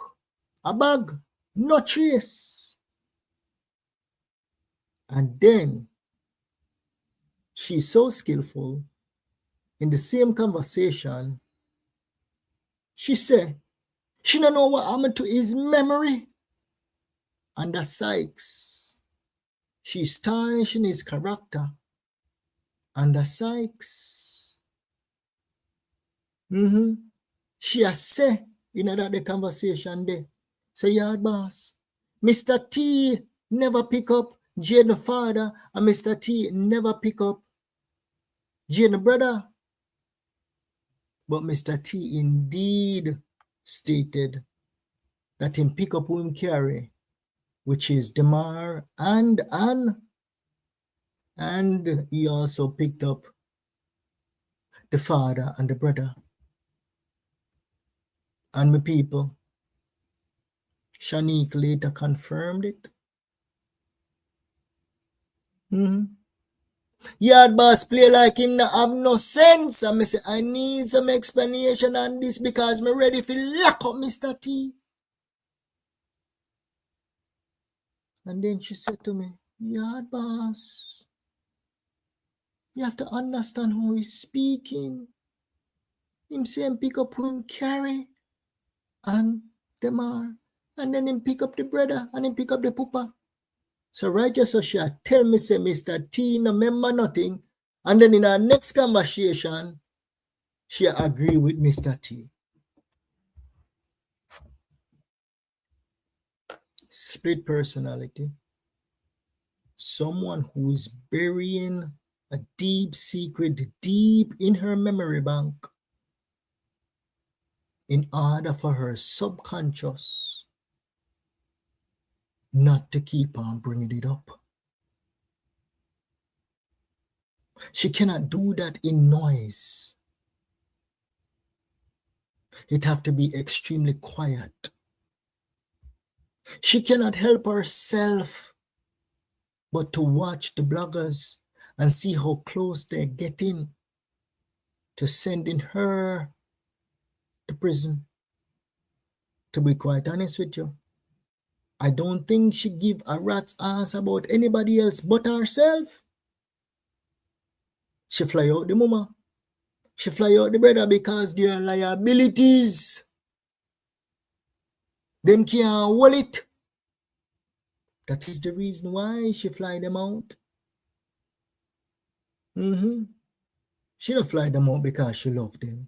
a bag, no trace. And then she's so skillful. In the same conversation, she said, she don't know what happened to his memory. And the Sykes, she's tarnishing his character. And the Sykes, she has said in another conversation there, so Yard Boss, Mr. T never pick up Jaden father, and Mr. T never pick up Jaden brother. But Mr. T indeed stated that him pick up who him carry, which is Demar and Ann, and he also picked up the father and the brother. And my people, Shanique later confirmed it. Yard Boss play like him not have no sense. And I say, I need some explanation on this because me ready to lock up Mr. T. And then she said to me, Yard Boss, you have to understand how he's speaking. Him say him pick up who him carry and Demar. And then him pick up the brother and him pick up the papa. So right just so she tell me say Mr. T no remember nothing. And then in our next conversation, she agree with Mr. T. Split personality. Someone who is burying a deep secret deep in her memory bank in order for her subconscious not to keep on bringing it up. She cannot do that in noise. It have to be extremely quiet. She cannot help herself but to watch the bloggers and see how close they're getting to sending her to prison. To be quite honest with you, I don't think she give a rat's ass about anybody else but herself. She fly out the mama. She fly out the brother because they are liabilities. Them can't hold it. That is the reason why she fly them out. She don't fly them out because she love them.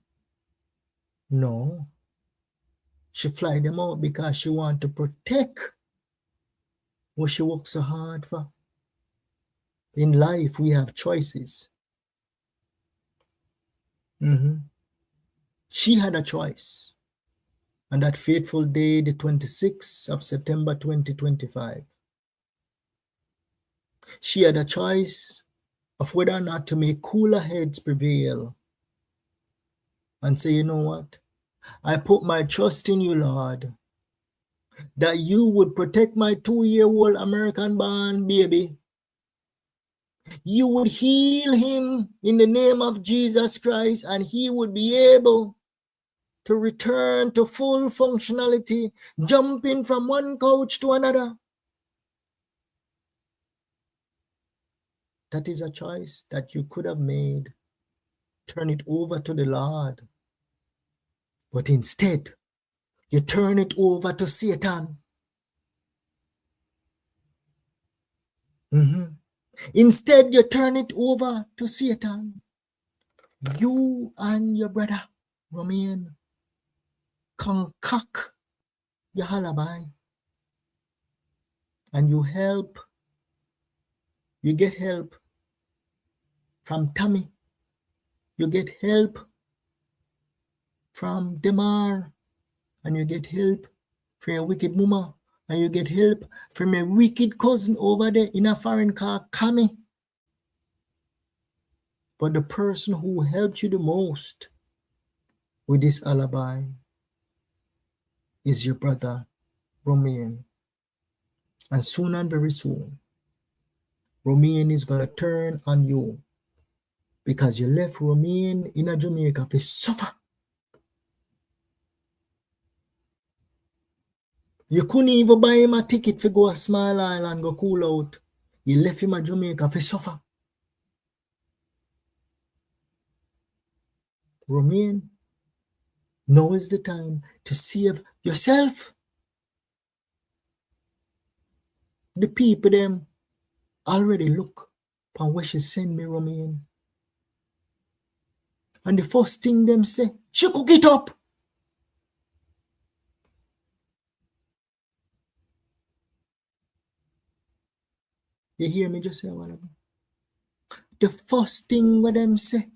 No. She fly them out because she want to protect what she works so hard for. In life, we have choices. She had a choice. On that fateful day, the 26th of September 2025, she had a choice of whether or not to make cooler heads prevail and say, you know what? I put my trust in you, Lord, that you would protect my 2-year-old American-born baby. You would heal him in the name of Jesus Christ, and he would be able to return to full functionality, jumping from one couch to another. That is a choice that you could have made. Turn it over to the Lord. But instead, you turn it over to Satan. Instead, you turn it over to Satan. You and your brother, Romain, concoct your alibi. And you get help from Tommy. You get help from Demar. And you get help from your wicked mama. And you get help from your wicked cousin over there in a foreign car, Kami. But the person who helped you the most with this alibi is your brother, Romain. And soon and very soon, Romain is going to turn on you because you left Romain in a Jamaica to suffer. You couldn't even buy him a ticket to go a small island, go cool out. You left him at Jamaica to suffer. Romain, now is the time to save yourself. The people them already look upon where she send me, Romain. And the first thing them say, she cook it up. You hear me just say a while ago? The first thing what them say,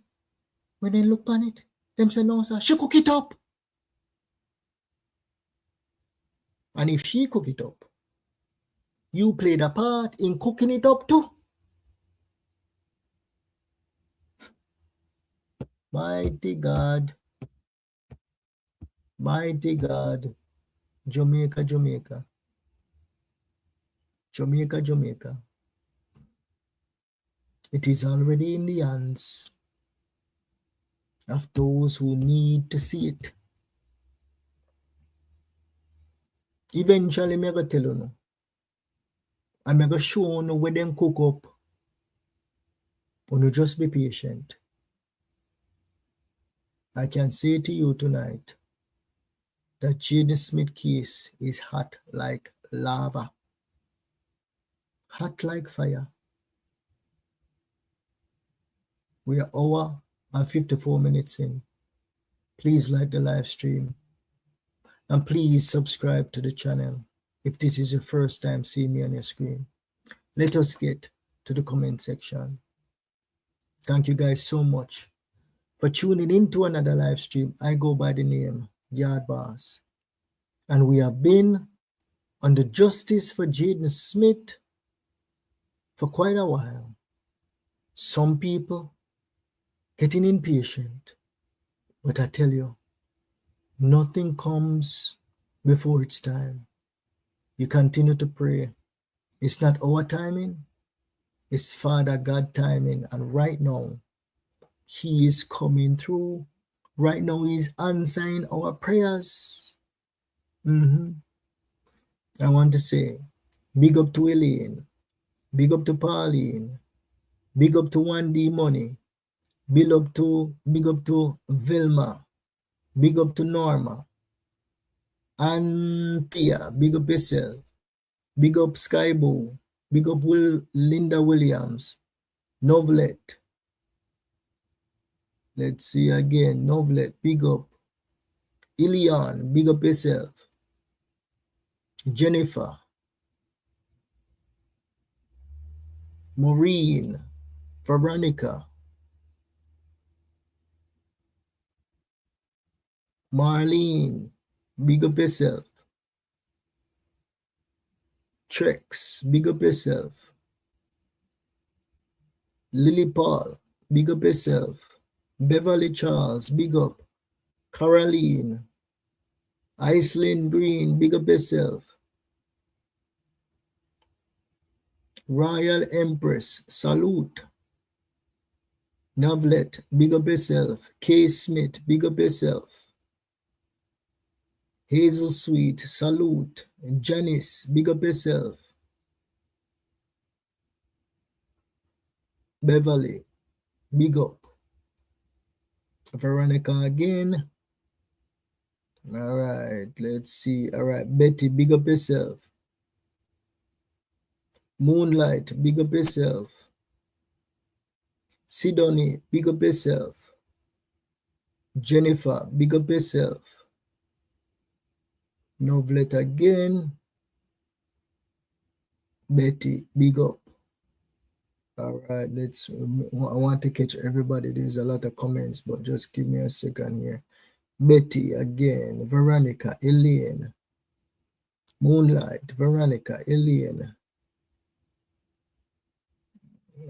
when they look on it, them say, no, sir, she cook it up. And if she cook it up, you played a part in cooking it up too. Mighty God. Mighty God. Jamaica, Jamaica. Jamaica, Jamaica. It is already in the hands of those who need to see it. Eventually, I'm going to tell you no. I'm going to show you where them cook up. And you just be patient. I can say to you tonight that Jaden Smith case is hot like lava. Hot like fire. We are an hour and 54 minutes in. Please like the live stream. And please subscribe to the channel if this is your first time seeing me on your screen. Let us get to the comment section. Thank you guys so much for tuning in to another live stream. I go by the name YaadBoss. And we have been on the justice for Jaden Smith for quite a while. Some people getting impatient, but I tell you, nothing comes before its time. You continue to pray. It's not our timing, it's Father God timing. And right now, He is coming through. Right now, He's answering our prayers. I want to say, big up to Elaine, big up to Pauline, big up to 1D Money, big up to Vilma, big up to Norma, Anthea, big up yourself, big up Skybo, big up Linda Williams, Novelet. Let's see again, Novelet, big up. Ilian, big up yourself. Jennifer, Maureen, Veronica, Marlene, big up yourself. Trex, big up yourself. Lily Paul, big up yourself. Beverly Charles, big up. Caroline, Iceland Green, big up yourself. Royal Empress, salute. Navlet, big up yourself. K. Smith, big up yourself. Hazel Sweet, salute. Janice, big up yourself. Beverly, big up. Veronica again. All right, let's see. All right, Betty, big up yourself. Moonlight, big up yourself. Sidonie, big up yourself. Jennifer, big up yourself. Novelet again. Betty, big up. All right, let's. I want to catch everybody. There's a lot of comments, but just give me a second here. Betty again. Veronica, Elaine. Moonlight, Veronica, Elaine.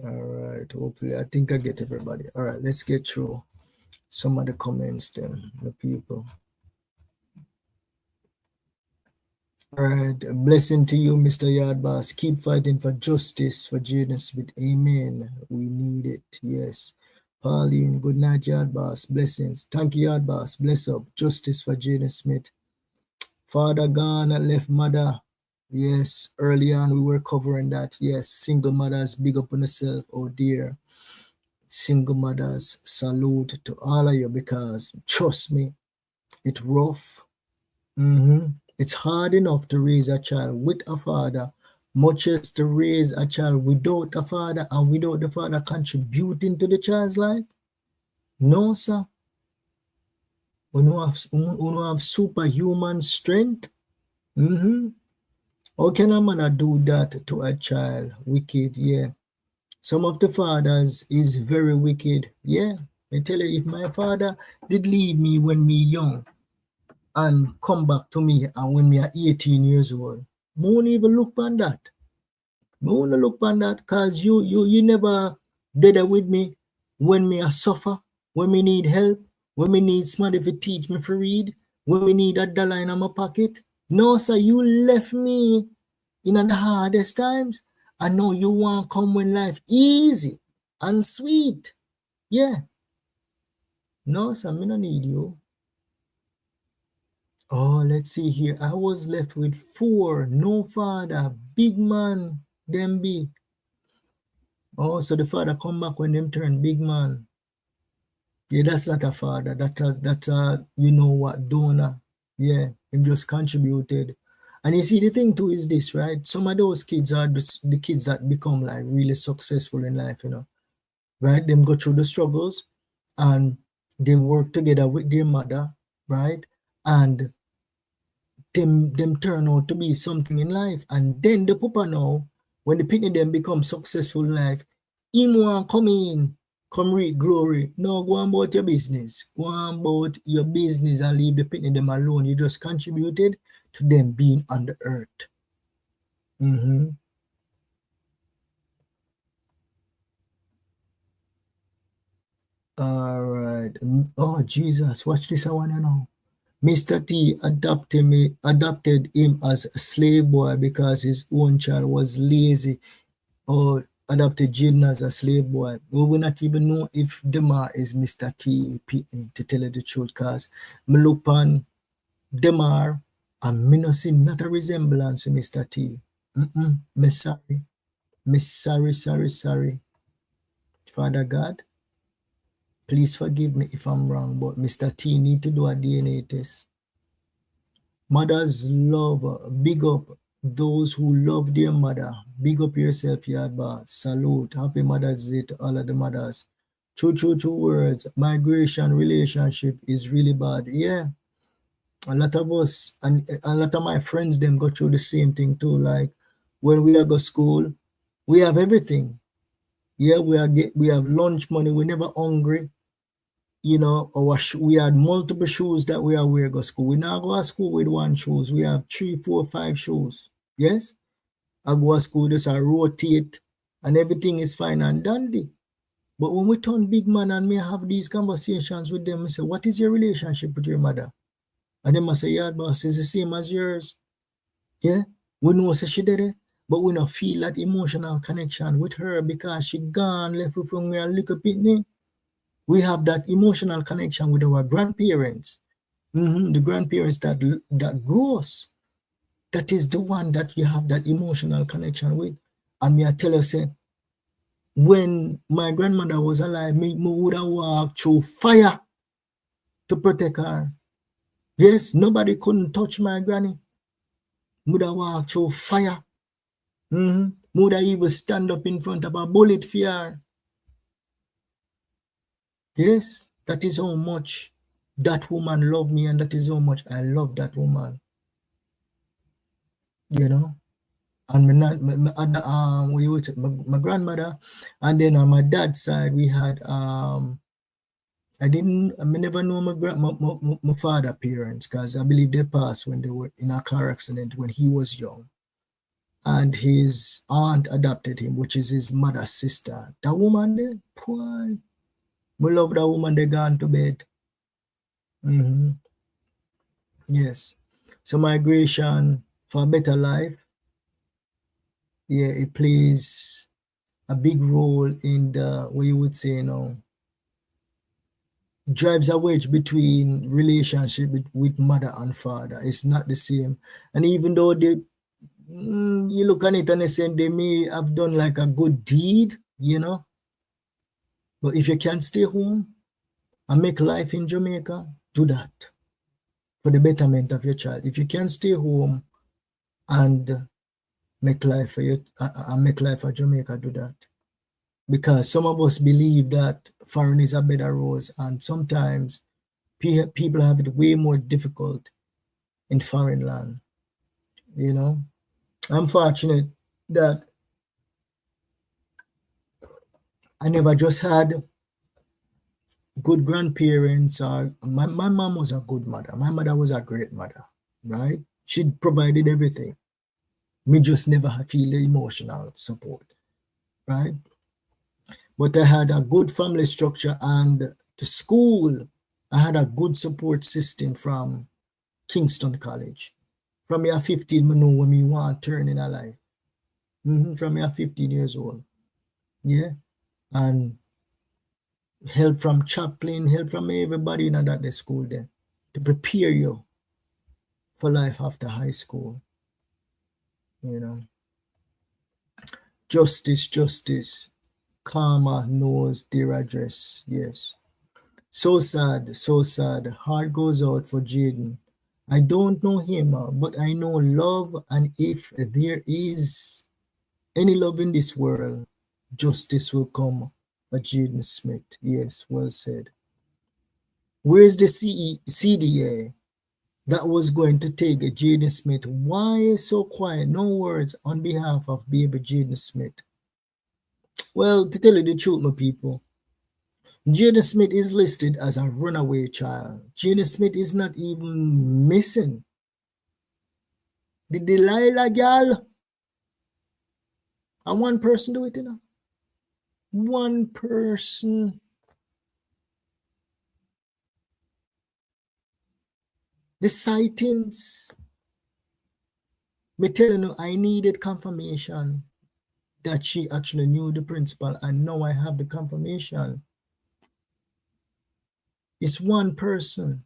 All right, hopefully, I think I get everybody. All right, let's get through some of the comments then, the people. All right, a blessing to you, Mr. YaadBoss. Keep fighting for justice for Jaden Smith. Amen. We need it. Yes. Pauline, good night, YaadBoss. Blessings. Thank you, YaadBoss. Bless up. Justice for Jaden Smith. Father gone and left mother. Yes. Early on, we were covering that. Yes. Single mothers, big up on yourself. Oh, dear. Single mothers, salute to all of you because trust me, it's rough. It's hard enough to raise a child with a father, much as to raise a child without a father and without the father contributing to the child's life. No, sir. We don't have superhuman strength. How can a mother do that to a child? Wicked, yeah. Some of the fathers is very wicked. Yeah. I tell you, if my father did leave me when me young, and come back to me and when me are 18 years old, I won't even look on that. I won't look on that because you never did it with me when me a suffer, when me need help, when me need somebody to teach me to read, when me need $1 in my pocket. No, sir, you left me in the hardest times. I know you want to come when life easy and sweet. Yeah. No, sir, me no need you. Oh, let's see here. I was left with 4. No father. Big man. Them be. Oh, so the father come back when them turn big man. Yeah, that's not a father. That's a you know what, donor. Yeah, him just contributed. And you see, the thing too is this, right? Some of those kids are the kids that become like really successful in life, you know. Right? Them go through the struggles and they work together with their mother, right? And them turn out to be something in life. And then the papa now, when the pitney them become successful in life, him want come in, come read glory. No, go on about your business. Go on about your business and leave the pitney them alone. You just contributed to them being on the earth. All right. Oh, Jesus. Watch this. I want to know. Mr. T adopted him as a slave boy because his own child was lazy, or adopted Jaden as a slave boy. We will not even know if Demar is Mr. T, to tell you the truth, because me look on Demar and me no see not a resemblance to Mr. T. Me sorry. Me sorry. Father God, please forgive me if I'm wrong, but Mr. T need to do a DNA test. Mothers love, big up those who love their mother. Big up yourself, Yadba. Salute. Happy Mother's Day to all of the mothers. True words. Migration relationship is really bad. Yeah. A lot of us and a lot of my friends them go through the same thing too. Like when we are go school, we have everything. Yeah, we have lunch money. We're never hungry. You know, we had multiple shoes that we are wear go school. We now go to school with one shoes. We have 3, 4, 5 shoes. Yes, I go to school, just I rotate, and everything is fine and dandy. But when we turn big man and me have these conversations with them, I say, "What is your relationship with your mother?" And they must say, "Yeah, boss, it's the same as yours." Yeah, we know say she did it, but we not feel that emotional connection with her because she gone left with from a little pitney. We have that emotional connection with our grandparents. The grandparents that grew us. That is the one that you have that emotional connection with. And me I tell you, say, when my grandmother was alive, me would have walked through fire to protect her. Yes, nobody couldn't touch my granny. Would have walked through fire. Would have even stand up in front of a bullet for her. Yes, that is how much that woman loved me, and that is how much I love that woman. You know, and my other my grandmother, and then on my dad's side we had I never know my father parents because I believe they passed when they were in a car accident when he was young, and his aunt adopted him, which is his mother's sister. That woman there, boy, we love that woman. They gone to bed. Yes. So migration for a better life, yeah, it plays a big role in the, what you would say, drives a wedge between relationship with mother and father. It's not the same. And even though you look at it and they say they may have done like a good deed, but if you can't stay home and make life in Jamaica, do that for the betterment of your child. If you can't stay home and make life for you and make life for Jamaica, do that. Because some of us believe that foreign is a better rose, and sometimes people have it way more difficult in foreign land. I'm fortunate that I never just had good grandparents, or my mom was a good mother. My mother was a great mother, right? She provided everything. Me just never feel the emotional support, right? But I had a good family structure, and the school, I had a good support system from Kingston College. From year 15, I know when me want to turn in a life. From year 15 years old. Yeah. And help from chaplain, help from everybody in that the school there to prepare you for life after high school. Justice. Karma knows their address. Yes. So sad. Heart goes out for Jaden. I don't know him, but I know love, and if there is any love in this world, justice will come for Jaden Smith. Yes, well said. Where's the CDA that was going to take Jaden Smith? Why so quiet? No words on behalf of baby Jaden Smith. Well, to tell you the truth, my people, Jaden Smith is listed as a runaway child. Jaden Smith is not even missing. The Delilah girl, and one person do it, One person. The sightings, me telling you, I needed confirmation that she actually knew the principal, and now I have the confirmation. It's one person.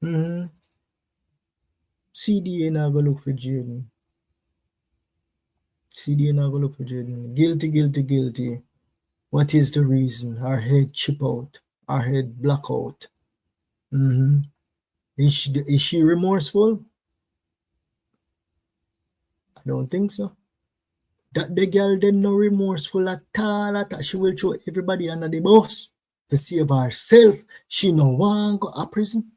CDA now go look for Jaden. CDA now go look for Jaden. Guilty, guilty, guilty. What is the reason? Her head chip out. Her head black out. Is she remorseful? I don't think so. That the girl then no remorseful at all. She will throw everybody under the bus to save herself. She no want go to prison.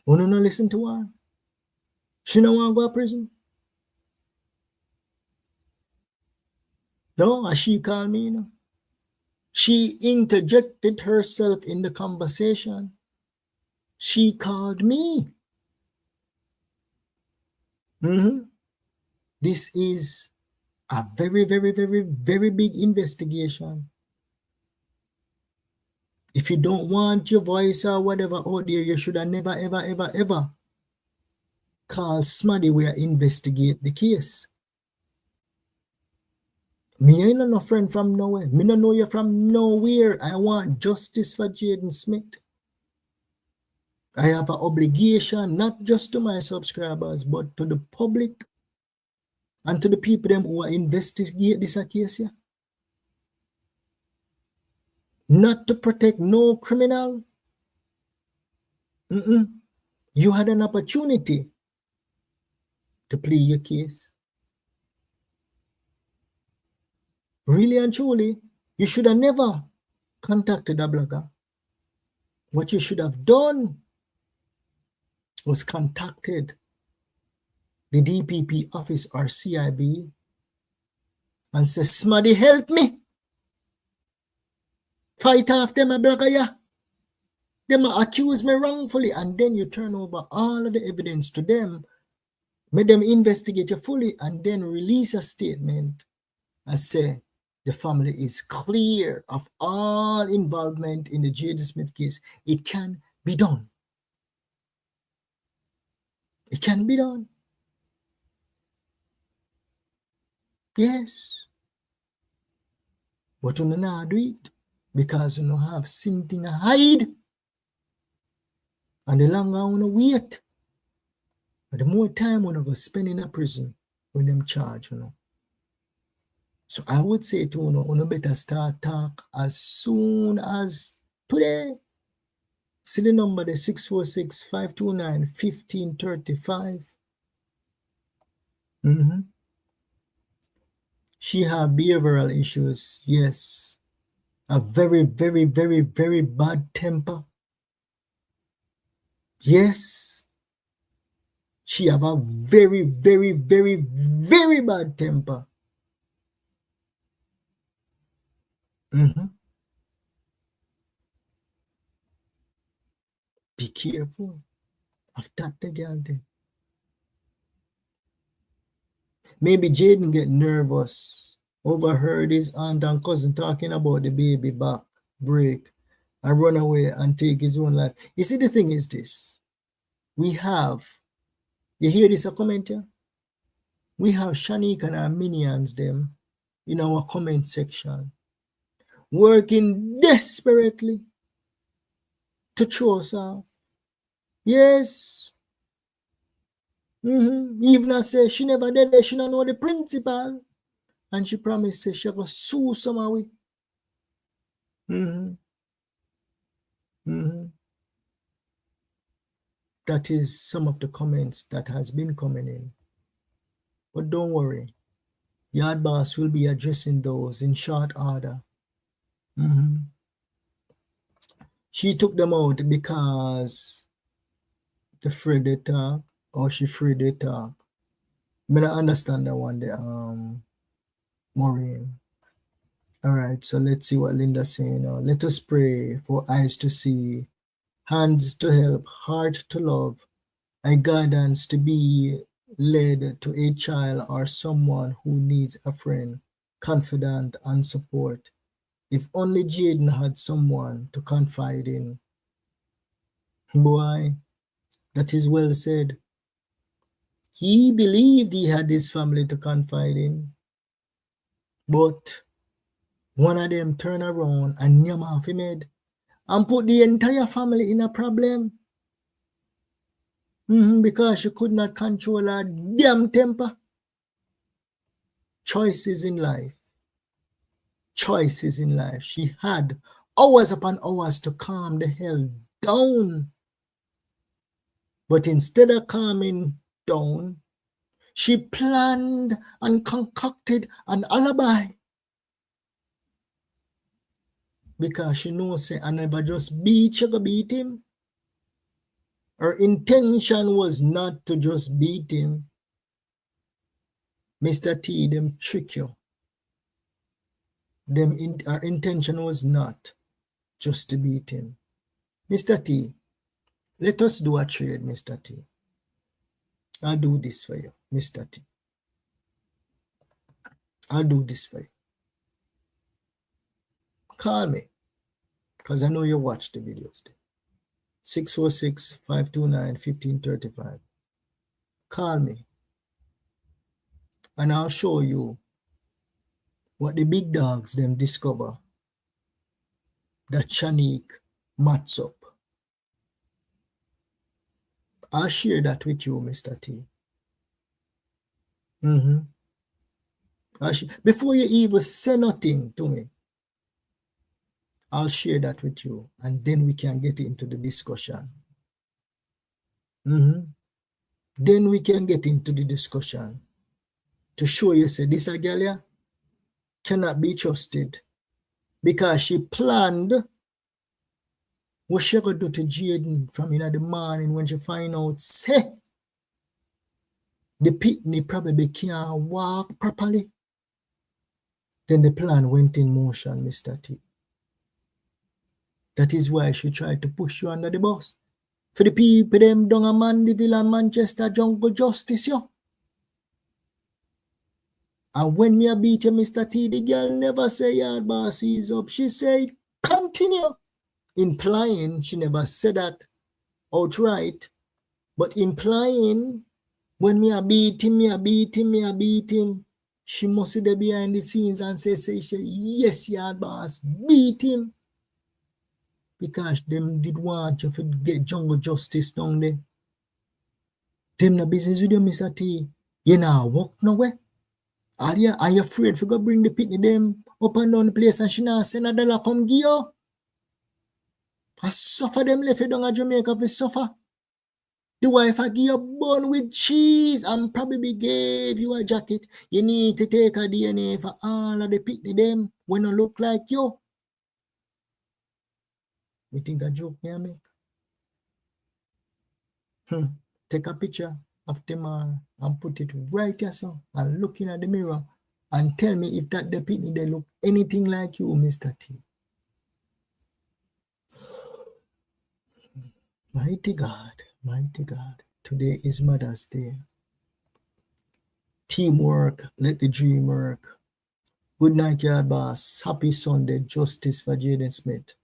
You no listen to her. She no want go to prison. No, as she called me, you know. She interjected herself in the conversation. She called me. This is a very, very, very, very big investigation. If you don't want your voice or whatever out there, you should have never, ever, ever, ever call somebody where investigate the case. Me ain't no friend from nowhere. Me no know you from nowhere. I want justice for Jaden Smith. I have an obligation not just to my subscribers, but to the public and to the people them who are investigate this case here. Not to protect no criminal. You had an opportunity to plead your case. Really and truly, you should have never contacted a blogger. What you should have done was contacted the DPP office or CIB and say, somebody help me. Fight off them a blogger, yeah. Them accuse me wrongfully, and then you turn over all of the evidence to them, make them investigate you fully, and then release a statement and say the family is clear of all involvement in the Jaden Smith case. It can be done. It can be done. Yes. But you not do it because you don't have something to hide. And the longer you wait, the more time you go spend in a prison when them charge, you know. So I would say to you better start talk as soon as today. See the number, the 646-529-1535. She have behavioral issues, yes. A very, very, very, very bad temper. Yes. She have a very, very, very, very bad temper. Be careful of that the girl there. Maybe Jaden get nervous, overheard his aunt and cousin talking about the baby back, break, and run away and take his own life. You see, the thing is this. We have, you hear this a comment here? We have Shanique and our minions them in our comment section, working desperately to throw us off. Yes. Even I say she never did it, she don't know the principal. And she promised say she go sue somebody. That is some of the comments that has been coming in. But don't worry. Yard Boss will be addressing those in short order. She took them out because the afraid they talk, or she afraid they talk. I mean, I understand that one, the Maureen. All right, so let's see what Linda's saying now. Let us pray for eyes to see, hands to help, heart to love, and guidance to be led to a child or someone who needs a friend, confidant, and support. If only Jaden had someone to confide in. Boy, that is well said. He believed he had his family to confide in, but one of them turned around and yam off him head and put the entire family in a problem. Because she could not control her damn temper. Choices in life. Choices in life. She had hours upon hours to calm the hell down. But instead of calming down, she planned and concocted an alibi. Because she knows say, I never just beat him. Her intention was not to just beat him. Mr. T, them trick you. Her intention was not just to beat him. Mr. T, let us do a trade, Mr. T. I'll do this for you, Mr. T. I'll do this for you. Call me, because I know you watch the videos. 646-529-1535. Call me, and I'll show you what the big dogs them discover that Shanique mats up. I'll share that with you, Mr. T. Before you even say nothing to me, I'll share that with you, and then we can get into the discussion. Then we can get into the discussion to show you, say, this a girl here cannot be trusted because she planned what she could do to Jaden from in the morning when she find out, say, the pitney probably can't walk properly. Then the plan went in motion, Mr. T. That is why she tried to push you under the bus. For the people them down a Mandeville and Manchester jungle justice, yo. And when me a beat you, Mr. T, the girl never say yard boss is up. She said, continue. Implying, she never said that outright, but implying when me a beat him, she must sit there behind the scenes and say yes, yard boss, beat him. Because them did want you to get jungle justice down there. Them no business with you, Mr. T. You now walk nowhere. Are you afraid to go bring the pitney them up and down the place and she not send $1 come give you? I suffer them left you down at Jamaica for suffer. The wife I give you a bun with cheese and probably gave you a jacket. You need to take a DNA for all of the pitney them when you look like you. You think a joke me I make? Take a picture of the man and put it right here so and looking at the mirror and tell me if that the pitney they look anything like you, Mr. T. Mighty God, today is Mother's Day. Teamwork, let the dream work. Good night, Yard Boss. Happy Sunday, justice for Jaden Smith.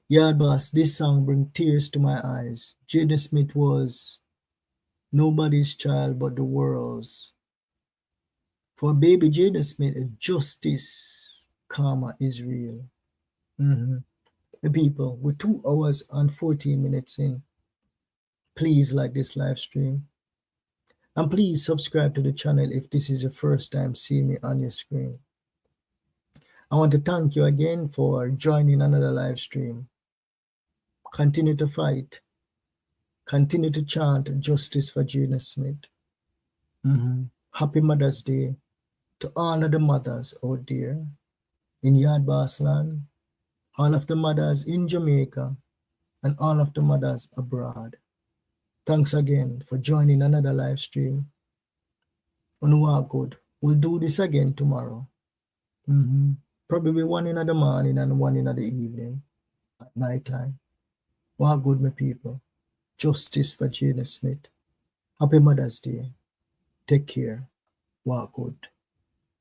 Yard Boss, this song brings tears to my eyes. Jaden Smith was nobody's child but the world's. For baby Jaden Smith, justice, karma is real. The people, we're 2 hours and 14 minutes in. Please like this live stream. And please subscribe to the channel if this is your first time seeing me on your screen. I want to thank you again for joining another live stream. Continue to fight. Continue to chant justice for Jaden Smith. Happy Mother's Day to all of the mothers out there in Yard Boss land, all of the mothers in Jamaica, and all of the mothers abroad. Thanks again for joining another live stream. On Walk Good. We'll do this again tomorrow. Probably one in the morning and one in the evening at night time. Walk good, my people. Justice for Jaden Smith. Happy Mother's Day. Take care. Walk good.